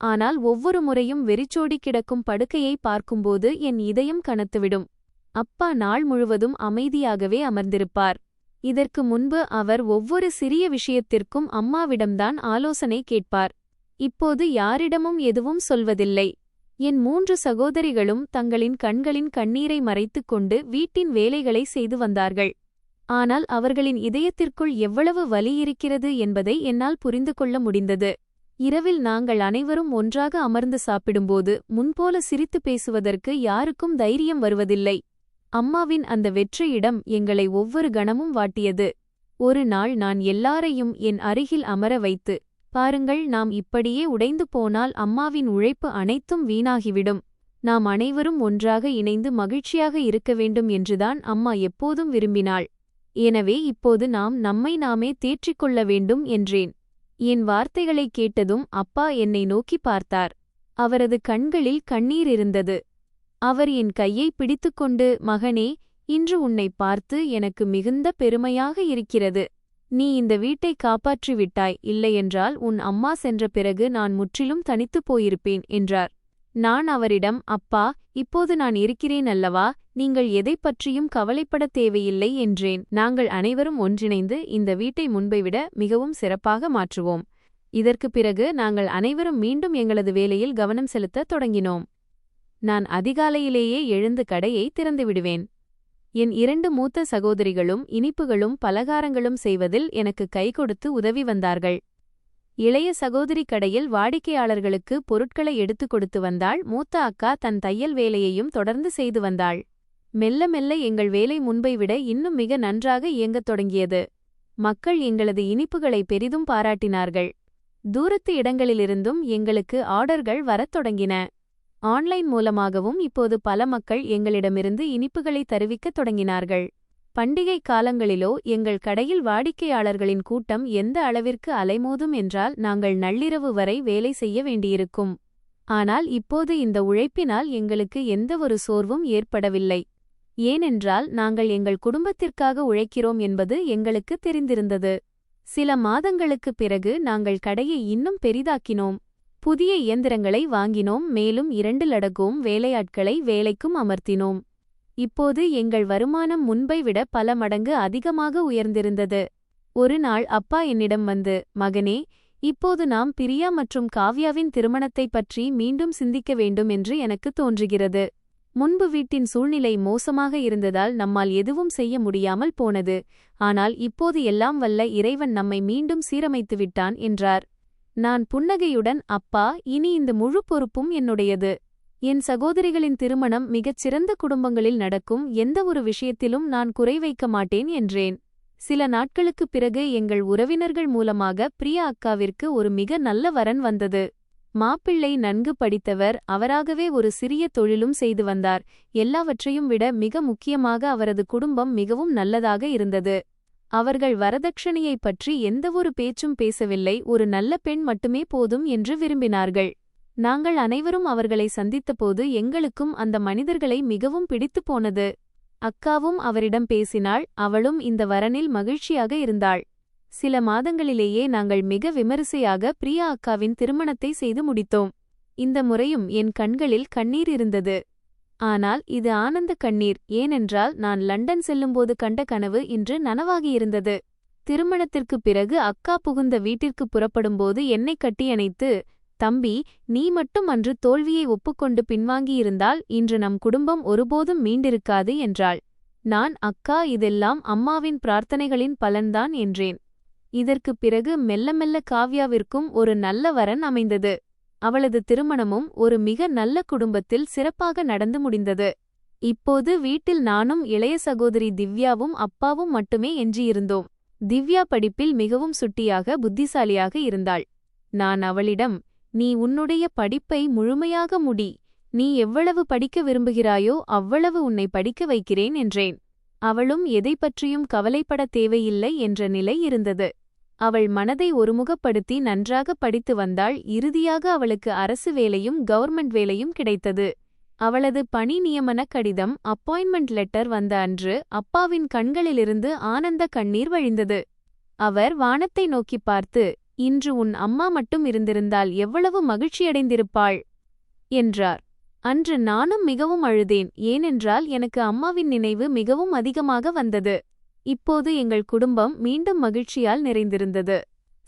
ஆனால் ஒவ்வொரு முறையும் வெறிச்சோடி கிடக்கும் படுக்கையை பார்க்கும்போது என் இதயம் கனத்துவிடும். அப்பா நாள் முழுவதும் அமைதியாகவே அமர்ந்திருப்பார். இதற்கு முன்பு அவர் ஒவ்வொரு சிறிய விஷயத்திற்கும் அம்மாவிடம்தான் ஆலோசனை கேட்பார். இப்போது யாரிடமும் எதுவும் சொல்வதில்லை. என் 3 சகோதரிகளும் தங்களின் கண்களின் கண்ணீரை மறைத்துக் கொண்டு வீட்டின் வேலைகளை செய்து வந்தார்கள். ஆனால் அவர்களின் இதயத்திற்குள் எவ்வளவு வலி இருக்கிறது என்பதை என்னால் புரிந்து கொள்ள முடிந்தது. இரவில் நாங்கள் அனைவரும் ஒன்றாக அமர்ந்து சாப்பிடும்போது முன்போல சிரித்து பேசுவதற்கு யாருக்கும் தைரியம் வருவதில்லை. அம்மாவின் அந்த வெற்றியிடம் எங்களை ஒவ்வொரு கணமும் வாட்டியது. ஒரு நாள் நான் எல்லாரையும் என் அருகில் அமர வைத்து, பாருங்கள், நாம் இப்படியே உடைந்து போனால் அம்மாவின் உழைப்பு அனைத்தும் வீணாகிவிடும். நாம் அனைவரும் ஒன்றாக இணைந்து மகிழ்ச்சியாக இருக்க வேண்டும் என்றுதான் அம்மா எப்போதும் விரும்பினாள். எனவே இப்போது நாம் நம்மை நாமே தேற்றிக்கொள்ள வேண்டும் என்றேன். என் வார்த்தைகளைக் கேட்டதும் அப்பா என்னை நோக்கி பார்த்தார். அவரது கண்களில் கண்ணீர் இருந்தது. அவர் என் கையை பிடித்துக்கொண்டு, மகனே, இன்று உன்னை பார்த்து எனக்கு மிகுந்த பெருமையாக இருக்கிறது. நீ இந்த வீட்டை காப்பாற்றிவிட்டாய். இல்லையென்றால் உன் அம்மா சென்ற பிறகு நான் முற்றிலும் தனித்துப் போயிருப்பேன் என்றார். நான் அவரிடம், அப்பா, இப்போது நான் இருக்கிறேன் அல்லவா, நீங்கள் எதைப் பற்றியும் கவலைப்படத் தேவையில்லை என்றேன். நாங்கள் அனைவரும் ஒன்றிணைந்து இந்த வீட்டை முன்பை விட மிகவும் சிறப்பாக மாற்றுவோம். இதற்குப் பிறகு நாங்கள் அனைவரும் மீண்டும் எங்களது வேலையில் கவனம் செலுத்தத் தொடங்கினோம். நான் அதிகாலையிலேயே எழுந்து கடையை திறந்துவிடுவேன். என் 2 மூத்த சகோதரிகளும் இனிப்புகளும் பலகாரங்களும் செய்வதில் எனக்கு கை கொடுத்து உதவி வந்தார்கள். இளைய சகோதரி கடையில் வாடிக்கையாளர்களுக்கு பொருட்களை எடுத்துக் கொடுத்து வந்தாள். மூத்த அக்கா தன் தையல் வேலையையும் தொடர்ந்து செய்து வந்தாள். மெல்ல மெல்ல எங்கள் வேலை முன்பை விட இன்னும் மிக நன்றாக இயங்கத் தொடங்கியது. மக்கள் எங்களது இனிப்புகளை பெரிதும் பாராட்டினார்கள். தூரத்து இடங்களிலிருந்தும் எங்களுக்கு ஆர்டர்கள் வரத் தொடங்கின. ஆன்லைன் மூலமாகவும் இப்போது பல மக்கள் எங்களிடமிருந்து இனிப்புகளை தருவிக்கத் தொடங்கினார்கள். பண்டிகை காலங்களிலோ எங்கள் கடையில் வாடிக்கையாளர்களின் கூட்டம் எந்த அளவிற்கு அலைமோதும் என்றால் நாங்கள் நள்ளிரவு வரை வேலை செய்ய வேண்டியிருக்கும். ஆனால் இப்போது இந்த உழைப்பினால் எங்களுக்கு எந்தவொரு சோர்வும் ஏற்படவில்லை. ஏனென்றால் நாங்கள் எங்கள் குடும்பத்திற்காக உழைக்கிறோம் என்பது எங்களுக்கு தெரிந்திருந்தது. சில மாதங்களுக்குப் பிறகு நாங்கள் கடையை இன்னும் பெரிதாக்கினோம். புதிய இயந்திரங்களை வாங்கினோம். மேலும் 2 லடகோம் வேலையாட்களை வேலைக்கும் அமர்த்தினோம். இப்போது எங்கள் வருமானம் முன்பை விட பல மடங்கு அதிகமாக உயர்ந்திருந்தது. ஒரு நாள் அப்பா என்னிடம் வந்து, மகனே, இப்போது நாம் பிரியா மற்றும் காவ்யாவின் திருமணத்தைப் பற்றி மீண்டும் சிந்திக்க வேண்டும் என்று எனக்கு தோன்றுகிறது. முன்பு வீட்டின் சூழ்நிலை மோசமாக இருந்ததால் நம்மால் எதுவும் செய்ய முடியாமல் போனது. ஆனால் இப்போது எல்லாம் வல்ல இறைவன் நம்மை மீண்டும் சீரமைத்து விட்டான் என்றார். நான் புன்னகையுடன், அப்பா, இனி இந்த முழு பொறுப்பும் என்னுடையது. என் சகோதரிகளின் திருமணம் மிகச் சிறந்த குடும்பங்களில் நடக்கும். எந்த ஒரு விஷயத்திலும் நான் குறை வைக்க மாட்டேன் என்றேன். சில நாட்களுக்குப் பிறகு எங்கள் உறவினர்கள் மூலமாக பிரியா அக்காவிற்கு ஒரு மிக நல்ல வரன் வந்தது. மாப்பிள்ளை நன்கு படித்தவர். அவராகவே ஒரு சிறிய தொழிலும் செய்து வந்தார். எல்லாவற்றையும் விட மிக முக்கியமாக அவரது குடும்பம் மிகவும் நல்லதாக இருந்தது. அவர்கள் வரதட்சணையைப் பற்றி எந்தவொரு பேச்சும் பேசவில்லை. ஒரு நல்ல பெண் மட்டுமே போதும் என்று விரும்பினார்கள். நாங்கள் அனைவரும் அவர்களை சந்தித்தபோது எங்களுக்கும் அந்த மனிதர்களை மிகவும் பிடித்துப் போனது. அக்காவும் அவரிடம் பேசினாள். அவளும் இந்த வரனில் மகிழ்ச்சியாக இருந்தாள். சில மாதங்களிலேயே நாங்கள் மிக விமரிசையாக பிரியா அக்காவின் திருமணத்தை செய்து முடித்தோம். இந்த முறையும் என் கண்களில் கண்ணீர் இருந்தது. ஆனால் இது ஆனந்த கண்ணீர். ஏனென்றால் நான் லண்டன் செல்லும்போது கண்ட கனவு இன்று நனவாகியிருந்தது. திருமணத்திற்குப் பிறகு அக்கா புகுந்த வீட்டிற்கு புறப்படும்போது என்னை கட்டியணைத்து, தம்பி, நீ மட்டும் அன்று தோல்வியை ஒப்புக்கொண்டு பின்வாங்கியிருந்தால் இன்று நம் குடும்பம் ஒருபோதும் மீண்டிருக்காது என்றாள். நான், அக்கா, இதெல்லாம் அம்மாவின் பிரார்த்தனைகளின் பலன்தான் என்றேன். இதற்குப் பிறகு மெல்ல மெல்ல காவ்யாவிற்கும் ஒரு நல்ல வரன் அமைந்தது. அவளது திருமணமும் ஒரு மிக நல்ல குடும்பத்தில் சிறப்பாக நடந்து முடிந்தது. இப்போது வீட்டில் நானும் இளைய சகோதரி திவ்யாவும் அப்பாவும் மட்டுமே எஞ்சியிருந்தோம். திவ்யா படிப்பில் மிகவும் சுட்டியாக புத்திசாலியாக இருந்தாள். நான் அவளிடம், நீ உன்னுடைய படிப்பை முழுமையாக முடி. நீ எவ்வளவு படிக்க விரும்புகிறாயோ அவ்வளவு உன்னை படிக்க வைக்கிறேன் என்றேன். அவளும் எதை பற்றியும் கவலைப்படத் தேவையில்லை என்ற நிலை இருந்தது. அவள் மனதை ஒருமுகப்படுத்தி நன்றாக படித்து வந்தாள். இறுதியாக அவளுக்கு அரசு வேலையும் கவர்மெண்ட் வேலையும் கிடைத்தது. அவளது பணி நியமன கடிதம், அப்பாயின்மெண்ட் லெட்டர் வந்த அன்று அப்பாவின் கண்களிலிருந்து ஆனந்த கண்ணீர் வழிந்தது. அவர் வானத்தை நோக்கிப் பார்த்து, இன்று உன் அம்மா மட்டும் இருந்திருந்தால் எவ்வளவு மகிழ்ச்சியடைந்திருப்பாள் என்றார். அன்று நானும் மிகவும் அழுதேன். ஏனென்றால் எனக்கு அம்மாவின் நினைவு மிகவும் அதிகமாக வந்தது. இப்போது எங்கள் குடும்பம் மீண்டும் மகிழ்ச்சியால் நிறைந்திருந்தது.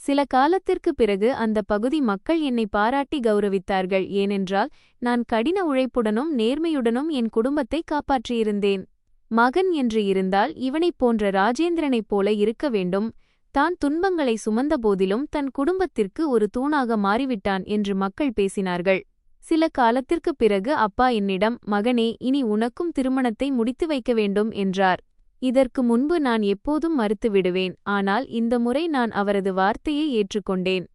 சில காலத்திற்குப் பிறகு அந்த பகுதி மக்கள் என்னை பாராட்டி கௌரவித்தார்கள். ஏனென்றால் நான் கடின உழைப்புடனும் நேர்மையுடனும் என் குடும்பத்தை காப்பாற்றியிருந்தேன். மகன் என்று இருந்தால் இவனைப் போன்ற ராஜேந்திரனைப் போல இருக்க வேண்டும். தான் துன்பங்களை சுமந்த போதிலும் தன் குடும்பத்திற்கு ஒரு தூணாக மாறிவிட்டான் என்று மக்கள் பேசினார்கள். சில காலத்திற்குப் பிறகு அப்பா என்னிடம், மகனே, இனி உனக்கும் திருமணத்தை முடித்து வைக்க வேண்டும் என்றார். இதற்கு முன்பு நான் எப்போதும் மறுத்துவிடுவேன். ஆனால் இந்த முறை நான் அவரது வார்த்தையை ஏற்றுக்கொண்டேன்.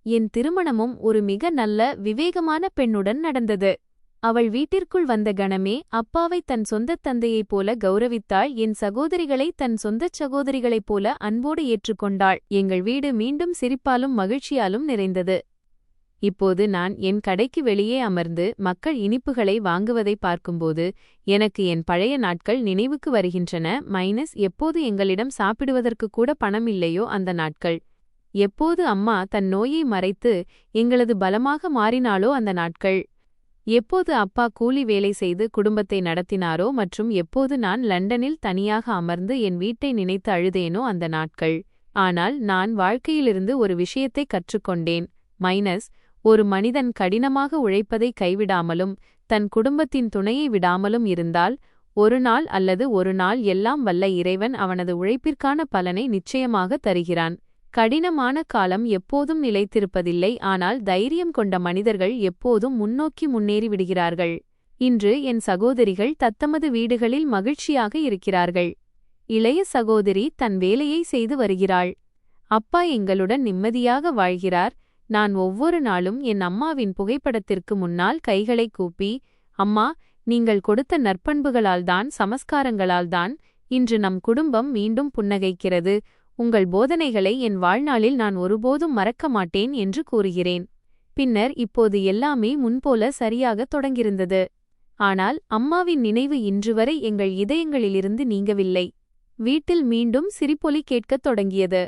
என் திருமணமும் ஒரு மிக நல்ல விவேகமான பெண்ணுடன் நடந்தது. அவள் வீட்டிற்குள் வந்த கணமே அப்பாவை தன் சொந்தத் தந்தையைப் போல கௌரவித்தாள். என் சகோதரிகளை தன் சொந்தச் சகோதரிகளைப் போல அன்போடு ஏற்றுக்கொண்டாள். எங்கள் வீடு மீண்டும் சிரிப்பாலும் மகிழ்ச்சியாலும் நிறைந்தது. இப்போது நான் என் கடைக்கு வெளியே அமர்ந்து மக்கள் இனிப்புகளை வாங்குவதை பார்க்கும்போது எனக்கு என் பழைய நாட்கள் நினைவுக்கு வருகின்றன. எப்போது எங்களிடம் சாப்பிடுவதற்கு கூட பணம் இல்லையோ அந்த நாட்கள். எப்போது அம்மா தன் நோயை மறைத்து எங்களது பலமாக மாறினாளோ அந்த நாட்கள். எப்போது அப்பா கூலி வேலை செய்து குடும்பத்தை நடத்தினாரோ மற்றும் எப்போது நான் லண்டனில் தனியாக அமர்ந்து என் வீட்டை நினைத்து அழுதேனோ அந்த நாட்கள். ஆனால் நான் வாழ்க்கையிலிருந்து ஒரு விஷயத்தை கற்றுக்கொண்டேன். ஒரு மனிதன் கடினமாக உழைப்பதை கைவிடாமலும் தன் குடும்பத்தின் துணையை விடாமலும் இருந்தால் ஒரு நாள் அல்லது ஒரு நாள் எல்லாம் வல்ல இறைவன் அவனது உழைப்பிற்கான பலனை நிச்சயமாக தருகிறான். கடினமான காலம் எப்போதும் நிலைத்திருப்பதில்லை, ஆனால் தைரியம் கொண்ட மனிதர்கள் எப்போதும் முன்னோக்கி முன்னேறி விடுகிறார்கள். இன்று என் சகோதரிகள் தத்தமது வீடுகளில் மகிழ்ச்சியாக இருக்கிறார்கள். இளைய சகோதரி தன் வேலையை செய்து வருகிறாள். அப்பா எங்களுடன் நிம்மதியாக வாழ்கிறார். நான் ஒவ்வொரு நாளும் என் அம்மாவின் புகைப்படத்திற்கு முன்னால் கைகளை கூப்பி, அம்மா, நீங்கள் கொடுத்த நற்பண்புகளால்தான் சமஸ்காரங்களால்தான் இன்று நம் குடும்பம் மீண்டும் புன்னகைக்கிறது. உங்கள் போதனைகளை என் வாழ்நாளில் நான் ஒருபோதும் மறக்க மாட்டேன் என்று கூறுகிறேன். பின்னர் இப்போது எல்லாமே முன்போல சரியாக தொடங்கியிருந்தது. ஆனால் அம்மாவின் நினைவு இன்றுவரை எங்கள் இதயங்களிலிருந்து நீங்கவில்லை. வீட்டில் மீண்டும் சிரிப்பொலி கேட்கத் தொடங்கியது.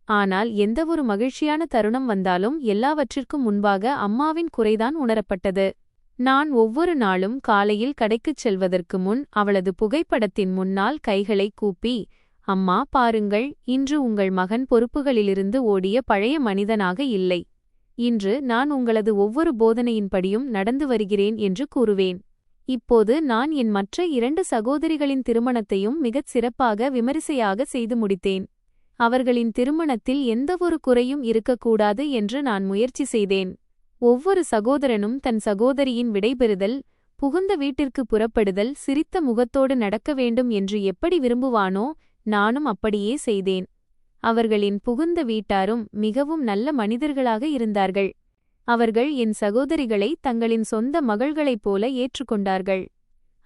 ஆனால் எந்தவொரு மகிழ்ச்சியான தருணம் வந்தாலும் எல்லாவற்றிற்கும் முன்பாக அம்மாவின் குறைதான் உணரப்பட்டது. நான் ஒவ்வொரு நாளும் காலையில் கடைக்குச் செல்வதற்கு முன் அவளது புகைப்படத்தின் முன்னால் கைகளை கூப்பி, அம்மா, பாருங்கள், இன்று உங்கள் மகன் பொறுப்புகளிலிருந்து ஓடிய பழைய மனிதனாக இல்லை. இன்று நான் உங்களது ஒவ்வொரு போதனையின்படியும் நடந்து வருகிறேன் என்று கூறுவேன். இப்போது நான் என் மற்ற 2 சகோதரிகளின் திருமணத்தையும் மிகச் சிறப்பாக விமரிசையாக செய்து முடித்தேன். அவர்களின் திருமணத்தில் எந்தவொரு குறையும் இருக்கக்கூடாது என்று நான் முயற்சி செய்தேன். ஒவ்வொரு சகோதரனும் தன் சகோதரியின் விடைபெறுதல், புகுந்த வீட்டிற்கு புறப்படுதல் சிரித்த முகத்தோடு நடக்க வேண்டும் என்று எப்படி விரும்புவானோ நானும் அப்படியே செய்தேன். அவர்களின் புகுந்த வீட்டாரும் மிகவும் நல்ல மனிதர்களாக இருந்தார்கள். அவர்கள் என் சகோதரிகளை தங்களின் சொந்த மகள்களைப் போல ஏற்றுக்கொண்டார்கள்.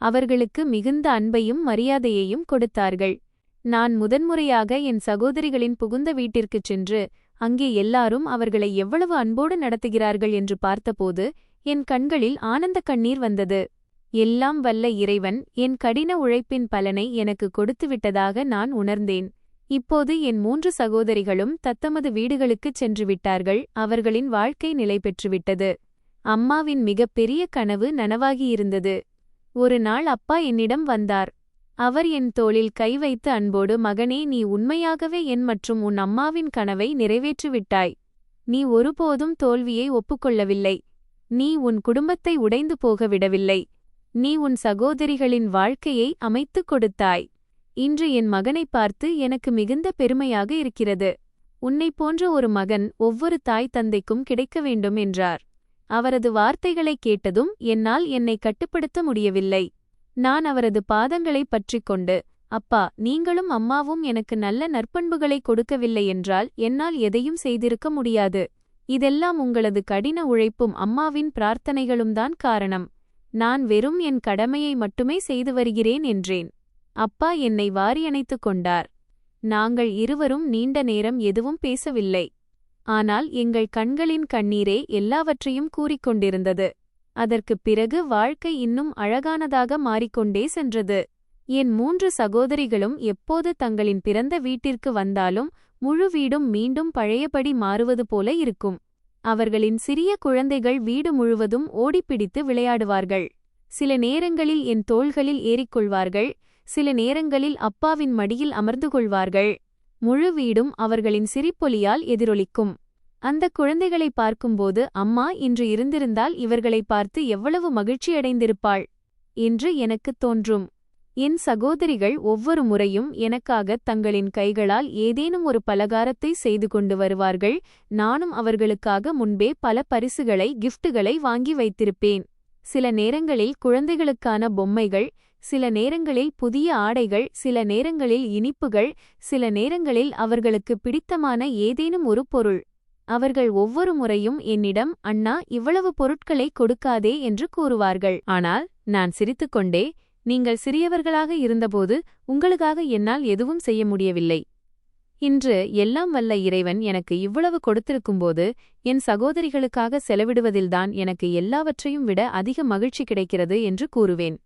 அவர்களுக்கு மிகுந்த அன்பையும் மரியாதையையும் கொடுத்தார்கள். நான் முதன்முறையாக என் சகோதரிகளின் புகுந்த வீட்டிற்குச் சென்று அங்கே எல்லாரும் அவர்களை எவ்வளவு அன்போடு நடத்துகிறார்கள் என்று பார்த்தபோது என் கண்களில் ஆனந்த கண்ணீர் வந்தது. எல்லாம் வல்ல இறைவன் என் கடின உழைப்பின் பலனை எனக்கு கொடுத்துவிட்டதாக நான் உணர்ந்தேன். இப்போது என் 3 சகோதரிகளும் தத்தமது வீடுகளுக்குச் சென்று விட்டார்கள். அவர்களின் வாழ்க்கை நிலை பெற்றுவிட்டது. அம்மாவின் மிகப்பெரிய கனவு நனவாகியிருந்தது. ஒரு நாள் அப்பா என்னிடம் வந்தார். அவர் என் தோளில் கை வைத்து அன்போடு, மகனே, நீ உண்மையாகவே என் மற்றும் உன் அம்மாவின் கனவை நிறைவேற்றிவிட்டாய். நீ ஒருபோதும் தோல்வியை ஒப்புக்கொள்ளவில்லை. நீ உன் குடும்பத்தை உடைந்து போக விடவில்லை. நீ உன் சகோதரிகளின் வாழ்க்கையை அமைத்துக் கொடுத்தாய். இன்று என் மகனைப் பார்த்து எனக்கு மிகுந்த பெருமையாக இருக்கிறது. உன்னைப் போன்ற ஒரு மகன் ஒவ்வொரு தாய் தந்தைக்கும் கிடைக்க வேண்டும் என்றார். அவரது வார்த்தைகளைக் கேட்டதும் என்னால் என்னை கட்டுப்படுத்த முடியவில்லை. நான் அவரது பாதங்களைப் பற்றிக் கொண்டு, அப்பா, நீங்களும் அம்மாவும் எனக்கு நல்ல நற்பண்புகளை கொடுக்கவில்லை என்றால் என்னால் எதையும் செய்திருக்க முடியாது. இதெல்லாம் உங்களது கடின உழைப்பும் அம்மாவின் பிரார்த்தனைகளும்தான் காரணம். நான் வெறும் என் கடமையை மட்டுமே செய்து வருகிறேன் என்றேன். அப்பா என்னை வாரியணைத்துக் கொண்டார். நாங்கள் இருவரும் நீண்ட நேரம் எதுவும் பேசவில்லை. ஆனால் எங்கள் கண்களின் கண்ணீரே எல்லாவற்றையும் கூறிக்கொண்டிருந்தது. அதற்குப் பிறகு வாழ்க்கை இன்னும் அழகானதாக மாறிக்கொண்டே சென்றது. என் 3 சகோதரிகளும் எப்போது தங்களின் பிறந்த வீட்டிற்கு வந்தாலும் முழு வீடும் மீண்டும் பழையபடி மாறுவது போல இருக்கும். அவர்களின் சிறிய குழந்தைகள் வீடு முழுவதும் ஓடிப்பிடித்து விளையாடுவார்கள். சில நேரங்களில் என் தோள்களில் ஏறிக்கொள்வார்கள். சில நேரங்களில் அப்பாவின் மடியில் அமர்ந்து கொள்வார்கள். முழு வீடும் அவர்களின் சிரிப்பொலியால் எதிரொலிக்கும். அந்த குழந்தைகளை பார்க்கும்போது, அம்மா இன்று இருந்திருந்தால் இவர்களை பார்த்து எவ்வளவு மகிழ்ச்சியடைந்திருப்பாள் என்று எனக்குத் தோன்றும். என் சகோதரிகள் ஒவ்வொரு முறையும் எனக்காக தங்களின் கைகளால் ஏதேனும் ஒரு பலகாரத்தை செய்து கொண்டு வருவார்கள். நானும் அவர்களுக்காக முன்பே பல பரிசுகளை, கிஃப்ட்டுகளை வாங்கி வைத்திருப்பேன். சில நேரங்களில் குழந்தைகளுக்கான பொம்மைகள், சில நேரங்களில் புதிய ஆடைகள், சில நேரங்களில் இனிப்புகள், சில நேரங்களில் அவர்களுக்கு பிடித்தமான ஏதேனும் ஒரு பொருள். அவர்கள் ஒவ்வொரு முறையும் என்னிடம், அண்ணா, இவ்வளவு பொருட்களை கொடுக்காதே என்று கூறுவார்கள். ஆனால் நான் சிரித்துக்கொண்டே, நீங்கள் சிறியவர்களாக இருந்தபோது உங்களுக்காக என்னால் எதுவும் செய்ய முடியவில்லை. இன்று எல்லாம் வல்ல இறைவன் எனக்கு இவ்வளவு கொடுத்திருக்கும்போது என் சகோதரிகளுக்காக செலவிடுவதில்தான் எனக்கு எல்லாவற்றையும் விட அதிக மகிழ்ச்சி கிடைக்கிறது என்று கூறுவேன்.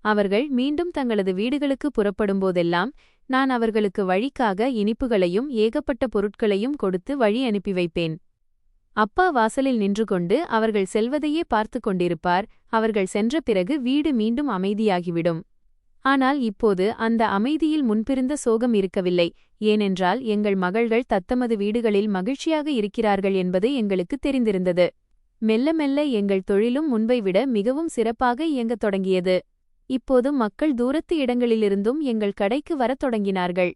அவர்கள் மீண்டும் தங்களது வீடுகளுக்கு புறப்படும்போதெல்லாம் நான் அவர்களுக்கு வழிக்காக இனிப்புகளையும் ஏகப்பட்ட பொருட்களையும் கொடுத்து வழி அனுப்பி வைப்பேன். அப்பா வாசலில் நின்று கொண்டு அவர்கள் செல்வதையே பார்த்து கொண்டிருப்பார். அவர்கள் சென்ற பிறகு வீடு மீண்டும் அமைதியாகிவிடும். ஆனால் இப்போது அந்த அமைதியில் முன்பிருந்த சோகம் இருக்கவில்லை. ஏனென்றால் எங்கள் மகள்கள் தத்தமது வீடுகளில் மகிழ்ச்சியாக இருக்கிறார்கள் என்பது எங்களுக்கு தெரிந்திருந்தது. மெல்ல மெல்ல எங்கள் தொழிலும் முன்பை விட மிகவும் சிறப்பாக இயங்கத் தொடங்கியது. இப்போது மக்கள் தூரத்து இடங்களிலிருந்தும் எங்கள் கடைக்கு வரத் தொடங்கினார்கள்.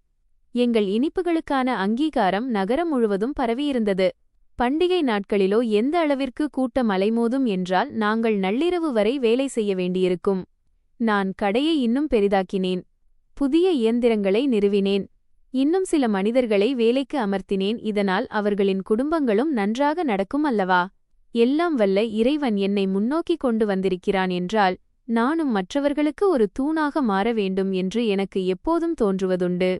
எங்கள் இனிப்புகளுக்கான அங்கீகாரம் நகரம் முழுவதும் பரவியிருந்தது. பண்டிகை நாட்களிலோ எந்த அளவிற்கு கூட்டம் அலைமோதும் என்றால் நாங்கள் நள்ளிரவு வரை வேலை செய்ய வேண்டியிருக்கும். நான் கடையை இன்னும் பெரிதாக்கினேன். புதிய இயந்திரங்களை நிறுவினேன். இன்னும் சில மனிதர்களை வேலைக்கு அமர்த்தினேன். இதனால் அவர்களின் குடும்பங்களும் நன்றாக நடக்கும் அல்லவா? எல்லாம் வல்ல இறைவன் என்னை முன்னோக்கி கொண்டு வந்திருக்கிறான் என்றால் நானும் மற்றவர்களுக்கு ஒரு தூணாக மாற வேண்டும் என்று எனக்கு எப்போதும் தோன்றுவதுண்டு.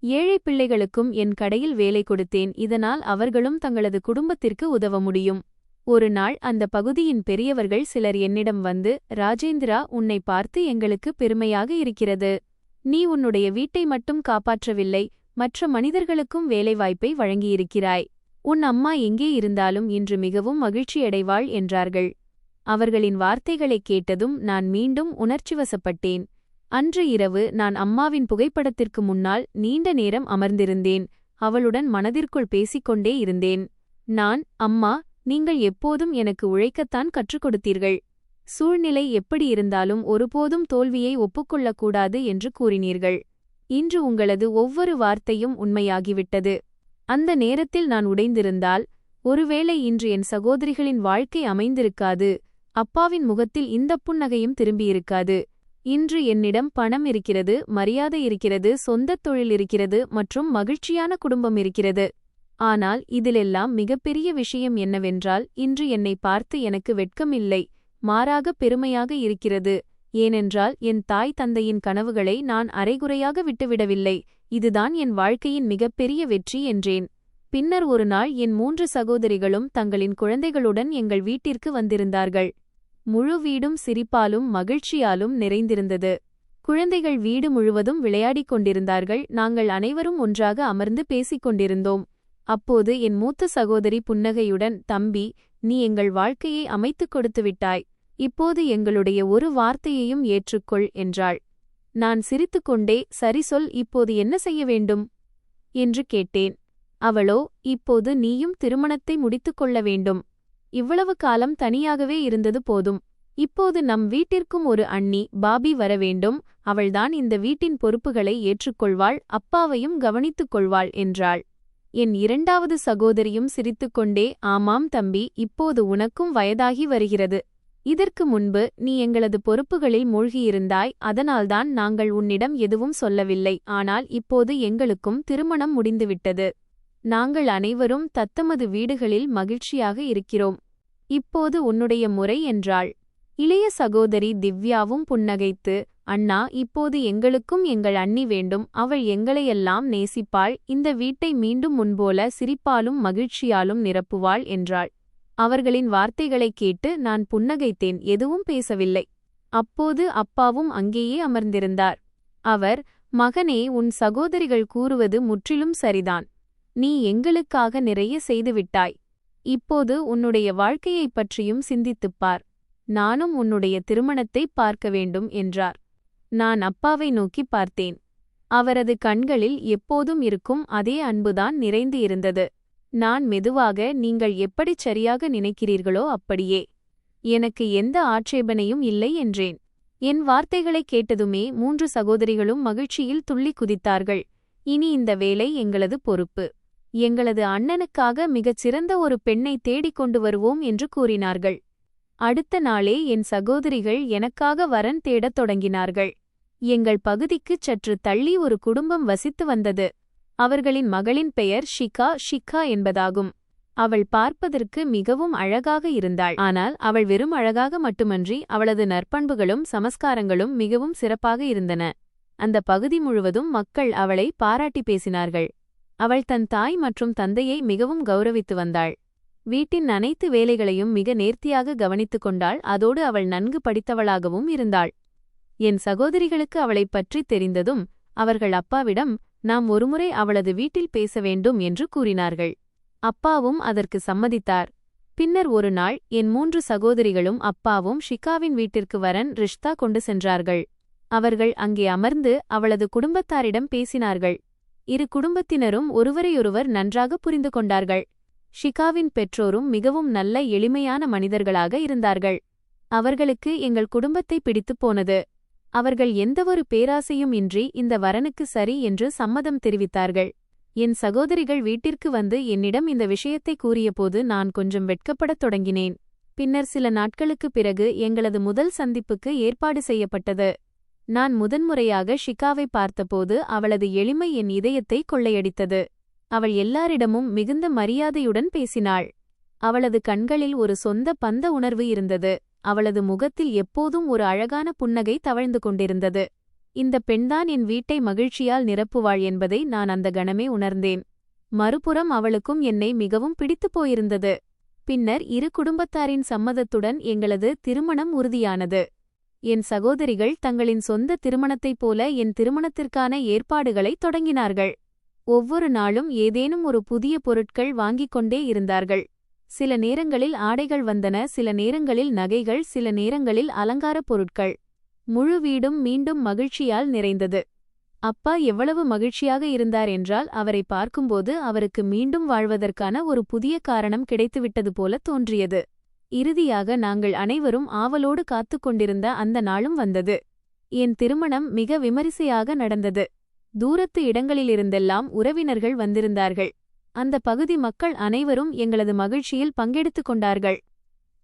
ஏழை பிள்ளைகளுக்கும் என் கடையில் வேலை கொடுத்தேன். இதனால் அவர்களும் தங்களது குடும்பத்திற்கு உதவ முடியும். ஒரு நாள் அந்த பகுதியின் பெரியவர்கள் சிலர் என்னிடம் வந்து, ராஜேந்திரா, உன்னை பார்த்து எங்களுக்கு பெருமையாக இருக்கிறது. நீ உன்னுடைய வீட்டை மட்டும் காப்பாற்றவில்லை, மற்ற மனிதர்களுக்கும் வேலைவாய்ப்பை வழங்கியிருக்கிறாய். உன் அம்மா எங்கே இருந்தாலும் இன்று மிகவும் மகிழ்ச்சியடைவாள் என்றார்கள். அவர்களின் வார்த்தைகளைக் கேட்டதும் நான் மீண்டும் உணர்ச்சிவசப்பட்டேன். அன்று இரவு நான் அம்மாவின் புகைப்படத்திற்கு முன்னால் நீண்ட நேரம் அமர்ந்திருந்தேன். அவளுடன் மனதிற்குள் பேசிக்கொண்டே இருந்தேன். நான், அம்மா, நீங்கள் எப்போதும் எனக்கு உழைக்கத்தான் கற்றுக் கொடுத்தீர்கள். சூழ்நிலை எப்படி இருந்தாலும் ஒருபோதும் தோல்வியை ஒப்புக்கொள்ளக்கூடாது என்று கூறினீர்கள். இன்று உங்களது ஒவ்வொரு வார்த்தையும் உண்மையாகிவிட்டது. அந்த நேரத்தில் நான் உடைந்திருந்தால் ஒருவேளை இன்று என் சகோதரிகளின் வாழ்க்கை அமைந்திருக்காது. அப்பாவின் முகத்தில் இந்தப் புன்னகையும் திரும்பியிருக்காது. இன்று என்னிடம் பணம் இருக்கிறது, மரியாதை இருக்கிறது, சொந்தத் தொழில் இருக்கிறது மற்றும் மகிழ்ச்சியான குடும்பம் இருக்கிறது. ஆனால் இதிலெல்லாம் மிகப்பெரிய விஷயம் என்னவென்றால் இன்று என்னை பார்த்து எனக்கு வெட்கமில்லை, மாறாக பெருமையாக இருக்கிறது. ஏனென்றால் என் தாய் தந்தையின் கனவுகளை நான் அரைகுறையாக விட்டுவிடவில்லை. இதுதான் என் வாழ்க்கையின் மிகப்பெரிய வெற்றி என்றேன். பின்னர் ஒரு நாள் என் 3 சகோதரிகளும் தங்களின் குழந்தைகளுடன் எங்கள் வீட்டிற்கு வந்திருந்தார்கள். முழு வீடும் சிரிப்பாலும் மகிழ்ச்சியாலும் நிறைந்திருந்தது. குழந்தைகள் வீடு முழுவதும் விளையாடிக் கொண்டிருந்தார்கள். நாங்கள் அனைவரும் ஒன்றாக அமர்ந்து பேசிக் கொண்டிருந்தோம். அப்போது என் மூத்த சகோதரி புன்னகையுடன், தம்பி, நீ எங்கள் வாழ்க்கையை அமைத்துக் கொடுத்து விட்டாய். இப்போது எங்களுடைய ஒரு வார்த்தையையும் ஏற்றுக்கொள் என்றாள். நான் சிரித்துக்கொண்டே, சரி சொல், இப்போது என்ன செய்ய வேண்டும் என்று கேட்டேன். அவளோ, இப்போது நீயும் திருமணத்தை முடித்துக்கொள்ள வேண்டும். இவ்வளவு காலம் தனியாகவே இருந்தது போதும். இப்போது நம் வீட்டிற்கும் ஒரு அண்ணி, பாபி வரவேண்டும். அவள்தான் இந்த வீட்டின் பொறுப்புகளை ஏற்றுக்கொள்வாள், அப்பாவையும் கவனித்துக் கொள்வாள் என்றாள். என் 2வது சகோதரியும் சிரித்துக்கொண்டே, ஆமாம் தம்பி, இப்போது உனக்கும் வயதாகி வருகிறது. இதற்கு முன்பு நீ எங்களது பொறுப்புகளில் மூழ்கியிருந்தாய். அதனால்தான் நாங்கள் உன்னிடம் எதுவும் சொல்லவில்லை. ஆனால் இப்போது எங்களுக்கும் திருமணம் முடிந்துவிட்டது. நாங்கள் அனைவரும் தத்தமது வீடுகளில் மகிழ்ச்சியாக இருக்கிறோம். இப்போது உன்னுடைய முறை என்றாள். இளைய சகோதரி திவ்யாவும் புன்னகைத்து, அண்ணா, இப்போது எங்களுக்கும் எங்கள் அண்ணி வேண்டும். அவள் எங்களையெல்லாம் நேசிப்பாள். இந்த வீட்டை மீண்டும் முன்போல சிரிப்பாலும் மகிழ்ச்சியாலும் நிரப்புவாள் என்றாள். அவர்களின் வார்த்தைகளைக் கேட்டு நான் புன்னகைத்தேன். எதுவும் பேசவில்லை. அப்போது அப்பாவும் அங்கேயே அமர்ந்திருந்தார். அவர், மகனே, உன் சகோதரிகள் கூறுவது முற்றிலும் சரிதான். நீ எங்களுக்காக நிறைய செய்துவிட்டாய். இப்போது உன்னுடைய வாழ்க்கையைப் பற்றியும் சிந்தித்துப்பார். நானும் உன்னுடைய திருமணத்தை பார்க்க வேண்டும் என்றார். நான் அப்பாவை நோக்கி பார்த்தேன். அவரது கண்களில் எப்போதும் இருக்கும் அதே அன்புதான் நிறைந்து இருந்தது. நான் மெதுவாக, நீங்கள் எப்படிச் சரியாக நினைக்கிறீர்களோ அப்படியே. எனக்கு எந்த ஆட்சேபனையும் இல்லை என்றேன். என் வார்த்தைகளைக் கேட்டதுமே 3 சகோதரிகளும் மகிழ்ச்சியில் துள்ளி குதித்தார்கள். இனி இந்த வேலை எங்களது பொறுப்பு. எங்களது அண்ணனுக்காக மிகச் சிறந்த ஒரு பெண்ணை தேடிக் கொண்டு வருவோம் என்று கூறினார்கள். அடுத்த நாளே என் சகோதரிகள் எனக்காக வரன் தேடத் தொடங்கினார்கள். எங்கள் பகுதிக்குச் சற்று தள்ளி ஒரு குடும்பம் வசித்து வந்தது. அவர்களின் மகளின் பெயர் ஷிகா என்பதாகும். அவள் பார்ப்பதற்கு மிகவும் அழகாக இருந்தாள். ஆனால் அவள் வெறும் அழகாக மட்டுமன்றி அவளது நற்பண்புகளும் சமஸ்காரங்களும் மிகவும் சிறப்பாக இருந்தன. அந்த பகுதி முழுவதும் மக்கள் அவளை பாராட்டி பேசினார்கள். அவள் தன் தாய் மற்றும் தந்தையை மிகவும் கௌரவித்து வந்தாள். வீட்டின் அனைத்து வேலைகளையும் மிக நேர்த்தியாக கவனித்துக் கொண்டாள். அதோடு அவள் நன்கு படித்தவளாகவும் இருந்தாள். என் சகோதரிகளுக்கு அவளைப் பற்றி தெரிந்ததும் அவர்கள் அப்பாவிடம், நாம் ஒருமுறை அவளது வீட்டில் பேச வேண்டும் என்று கூறினார்கள். அப்பாவும் அதற்கு சம்மதித்தார். பின்னர் ஒரு நாள் என் 3 சகோதரிகளும் அப்பாவும் ஷிகாவின் வீட்டிற்கு வரன் ரிஷ்தா கொண்டு சென்றார்கள். அவர்கள் அங்கே அமர்ந்து அவளது குடும்பத்தாரிடம் பேசினார்கள். இரு குடும்பத்தினரும் ஒருவரையொருவர் நன்றாக புரிந்து கொண்டார்கள். ஷிகாவின் பெற்றோரும் மிகவும் நல்ல எளிமையான மனிதர்களாக இருந்தார்கள். அவர்களுக்கு எங்கள் குடும்பத்தை பிடித்துப் போனது. அவர்கள் எந்தவொரு பேராசையும் இன்றி இந்த வரனுக்கு சரி என்று சம்மதம் தெரிவித்தார்கள். என் சகோதரிகள் வீட்டிற்கு வந்து என்னிடம் இந்த விஷயத்தை கூறியபோது நான் கொஞ்சம் வெட்கப்படத் தொடங்கினேன். பின்னர் சில நாட்களுக்குப் பிறகு எங்களது முதல் சந்திப்புக்கு ஏற்பாடு செய்யப்பட்டது. நான் முதன்முறையாக ஷிகாவை பார்த்தபோது அவளது எளிமை என் இதயத்தை கொள்ளையடித்தது. அவள் எல்லாரிடமும் மிகுந்த மரியாதையுடன் பேசினாள். அவளது கண்களில் ஒரு சொந்த பந்த உணர்வு இருந்தது. அவளது முகத்தில் எப்போதும் ஒரு அழகான புன்னகை தவழ்ந்து கொண்டிருந்தது. இந்த பெண்தான் என் வீட்டை மகிழ்ச்சியால் நிரப்புவாள் என்பதை நான் அந்த கணமே உணர்ந்தேன். மறுபுறம் அவளுக்கும் என்னை மிகவும் பிடித்துப் போயிருந்தது. பின்னர் இரு குடும்பத்தாரின் சம்மதத்துடன் எங்களது திருமணம் உறுதியானது. என் சகோதரிகள் தங்களின் சொந்த திருமணத்தைப் போல என் திருமணத்திற்கான ஏற்பாடுகளைத் தொடங்கினார்கள். ஒவ்வொரு நாளும் ஏதேனும் ஒரு புதிய பொருட்கள் வாங்கிக் கொண்டே இருந்தார்கள். சில நேரங்களில் ஆடைகள் வந்தன, சில நேரங்களில் நகைகள், சில நேரங்களில் அலங்காரப் பொருட்கள். முழு வீடும் மீண்டும் மகிழ்ச்சியால் நிறைந்தது. அப்பா எவ்வளவு மகிழ்ச்சியாக இருந்தார் என்றால் அவரை பார்க்கும்போது அவருக்கு மீண்டும் வாழ்வதற்கான ஒரு புதிய காரணம் கிடைத்துவிட்டது போல தோன்றியது. இறுதியாக நாங்கள் அனைவரும் ஆவலோடு காத்துக் கொண்டிருந்த அந்த நாளும் வந்தது. என் திருமணம் மிக விமரிசையாக நடந்தது. தூரத்து இடங்களிலிருந்தெல்லாம் உறவினர்கள் வந்திருந்தார்கள். அந்த பகுதி மக்கள் அனைவரும் எங்களது மகிழ்ச்சியில் பங்கெடுத்துக் கொண்டார்கள்.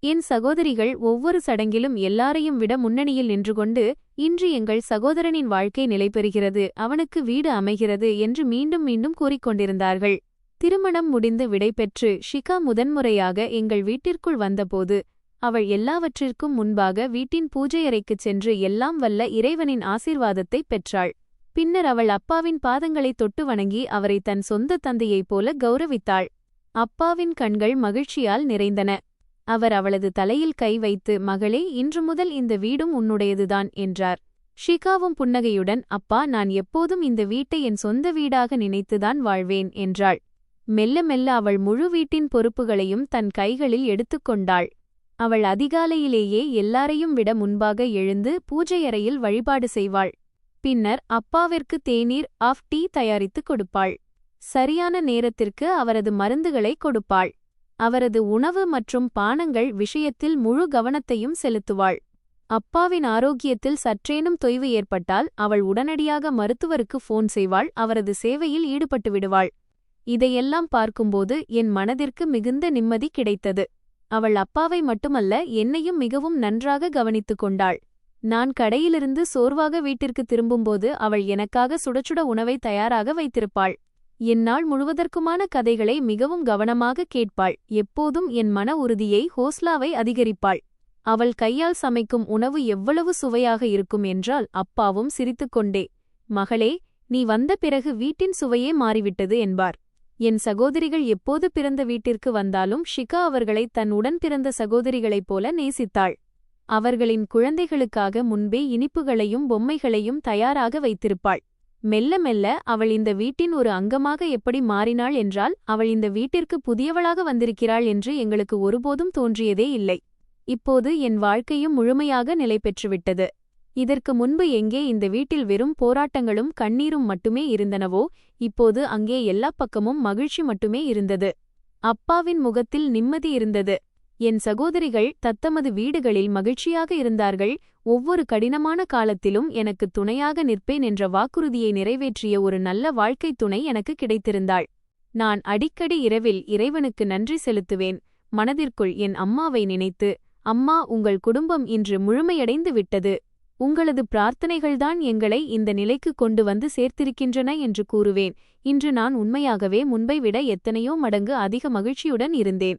என் சகோதரிகள் ஒவ்வொரு சடங்கிலும் எல்லாரையும் விட முன்னணியில் நின்று கொண்டு, இன்று எங்கள் சகோதரனின் வாழ்க்கை நிலைபெறுகிறது, அவனுக்கு வீடு அமைகிறது என்று மீண்டும் மீண்டும் கூறிக்கொண்டிருந்தார்கள். திருமணம் முடிந்து விடைபெற்று ஷிகா முதன்முறையாக எங்கள் வீட்டிற்குள் வந்தபோது அவள் எல்லாவற்றிற்கும் முன்பாக வீட்டின் பூஜையறைக்குச் சென்று எல்லாம் வல்ல இறைவனின் ஆசீர்வாதத்தைப் பெற்றாள். பின்னர் அவள் அப்பாவின் பாதங்களை தொட்டு வணங்கி அவரை தன் சொந்த தந்தையைப் போல கௌரவித்தாள். அப்பாவின் கண்கள் மகிழ்ச்சியால் நிறைந்தன. அவர் அவளது தலையில் கை வைத்து, மகளே, இன்று முதல் இந்த வீடும் உன்னுடையதுதான் என்றார். ஷிகாவும் புன்னகையுடன், அப்பா, நான் எப்போதும் இந்த வீட்டை என் சொந்த வீடாக நினைத்துதான் வாழ்வேன் என்றாள். மெல்ல மெல்ல அவள் முழு வீட்டின் பொறுப்புகளையும் தன் கைகளில் எடுத்துக்கொண்டாள். அவள் அதிகாலையிலேயே எல்லாரையும் விட முன்பாக எழுந்து பூஜையறையில் வழிபாடு செய்வாள். பின்னர் அப்பாவிற்கு தேநீர் டீ தயாரித்துக் கொடுப்பாள். சரியான நேரத்திற்கு அவரது மருந்துகளை கொடுப்பாள். அவரது உணவு மற்றும் பானங்கள் விஷயத்தில் முழு கவனத்தையும் செலுத்துவாள். அப்பாவின் ஆரோக்கியத்தில் சற்றேனும் தொய்வு ஏற்பட்டால் அவள் உடனடியாக மருத்துவருக்கு ஃபோன் செய்வாள். அவரது சேவையில் ஈடுபட்டு விடுவாள். இதையெல்லாம் பார்க்கும்போது என் மனதிற்கு மிகுந்த நிம்மதி கிடைத்தது. அவள் அப்பாவை மட்டுமல்ல, என்னையும் மிகவும் நன்றாக கவனித்துக் கொண்டாள். நான் கடையிலிருந்து சோர்வாக வீட்டிற்கு திரும்பும்போது அவள் எனக்காக சுடச்சுட உணவை தயாராக வைத்திருப்பாள். என்னால் முழுவதற்குமான கதைகளை மிகவும் கவனமாக கேட்பாள். எப்போதும் என் மன உறுதியை, ஹோஸ்லாவை அதிகரிப்பாள். அவள் கையால் சமைக்கும் உணவு எவ்வளவு சுவையாக இருக்கும் என்றால் அப்பாவும் சிரித்துக்கொண்டே, மகளே, நீ வந்த பிறகு வீட்டின் சுவையே மாறிவிட்டது என்பார். என் சகோதரிகள் எப்போது பிறந்த வீட்டிற்கு வந்தாலும் ஷிகா அவர்களை தன் உடன் பிறந்த சகோதரிகளைப் போல நேசித்தாள். அவர்களின் குழந்தைகளுக்காக முன்பே இனிப்புகளையும் பொம்மைகளையும் தயாராக வைத்திருப்பாள். மெல்ல மெல்ல அவள் இந்த வீட்டின் ஒரு அங்கமாக எப்படி மாறினாள் என்றால், அவள் இந்த வீட்டிற்கு புதியவளாக வந்திருக்கிறாள் என்று எங்களுக்கு ஒருபோதும் தோன்றியதே இல்லை. இப்போது என் வாழ்க்கையும் முழுமையாக நிலை பெற்றுவிட்டது. இதற்கு முன்பு எங்கே இந்த வீட்டில் வெறும் போராட்டங்களும் கண்ணீரும் மட்டுமே இருந்தனவோ, இப்போது அங்கே எல்லா பக்கமும் மகிழ்ச்சி மட்டுமே இருந்தது. அப்பாவின் முகத்தில் நிம்மதி இருந்தது. என் சகோதரிகள் தத்தமது வீடுகளில் மகிழ்ச்சியாக இருந்தார்கள். ஒவ்வொரு கடினமான காலத்திலும் எனக்கு துணையாக நிற்பேன் என்ற வாக்குறுதியை நிறைவேற்றிய ஒரு நல்ல வாழ்க்கை துணை எனக்கு கிடைத்திருந்தாள். நான் அடிக்கடி இரவில் இறைவனுக்கு நன்றி செலுத்துவேன். மனதிற்குள் என் அம்மாவை நினைத்து, அம்மா, உங்கள் குடும்பம் இன்று முழுமையடைந்து விட்டது. உங்களது பிரார்த்தனைகள்தான் எங்களை இந்த நிலைக்கு கொண்டு வந்து சேர்த்திருக்கின்றன என்று கூறுவேன். இன்று நான் உண்மையாகவே முன்பை விட எத்தனையோ மடங்கு அதிக மகிழ்ச்சியுடன் இருந்தேன்.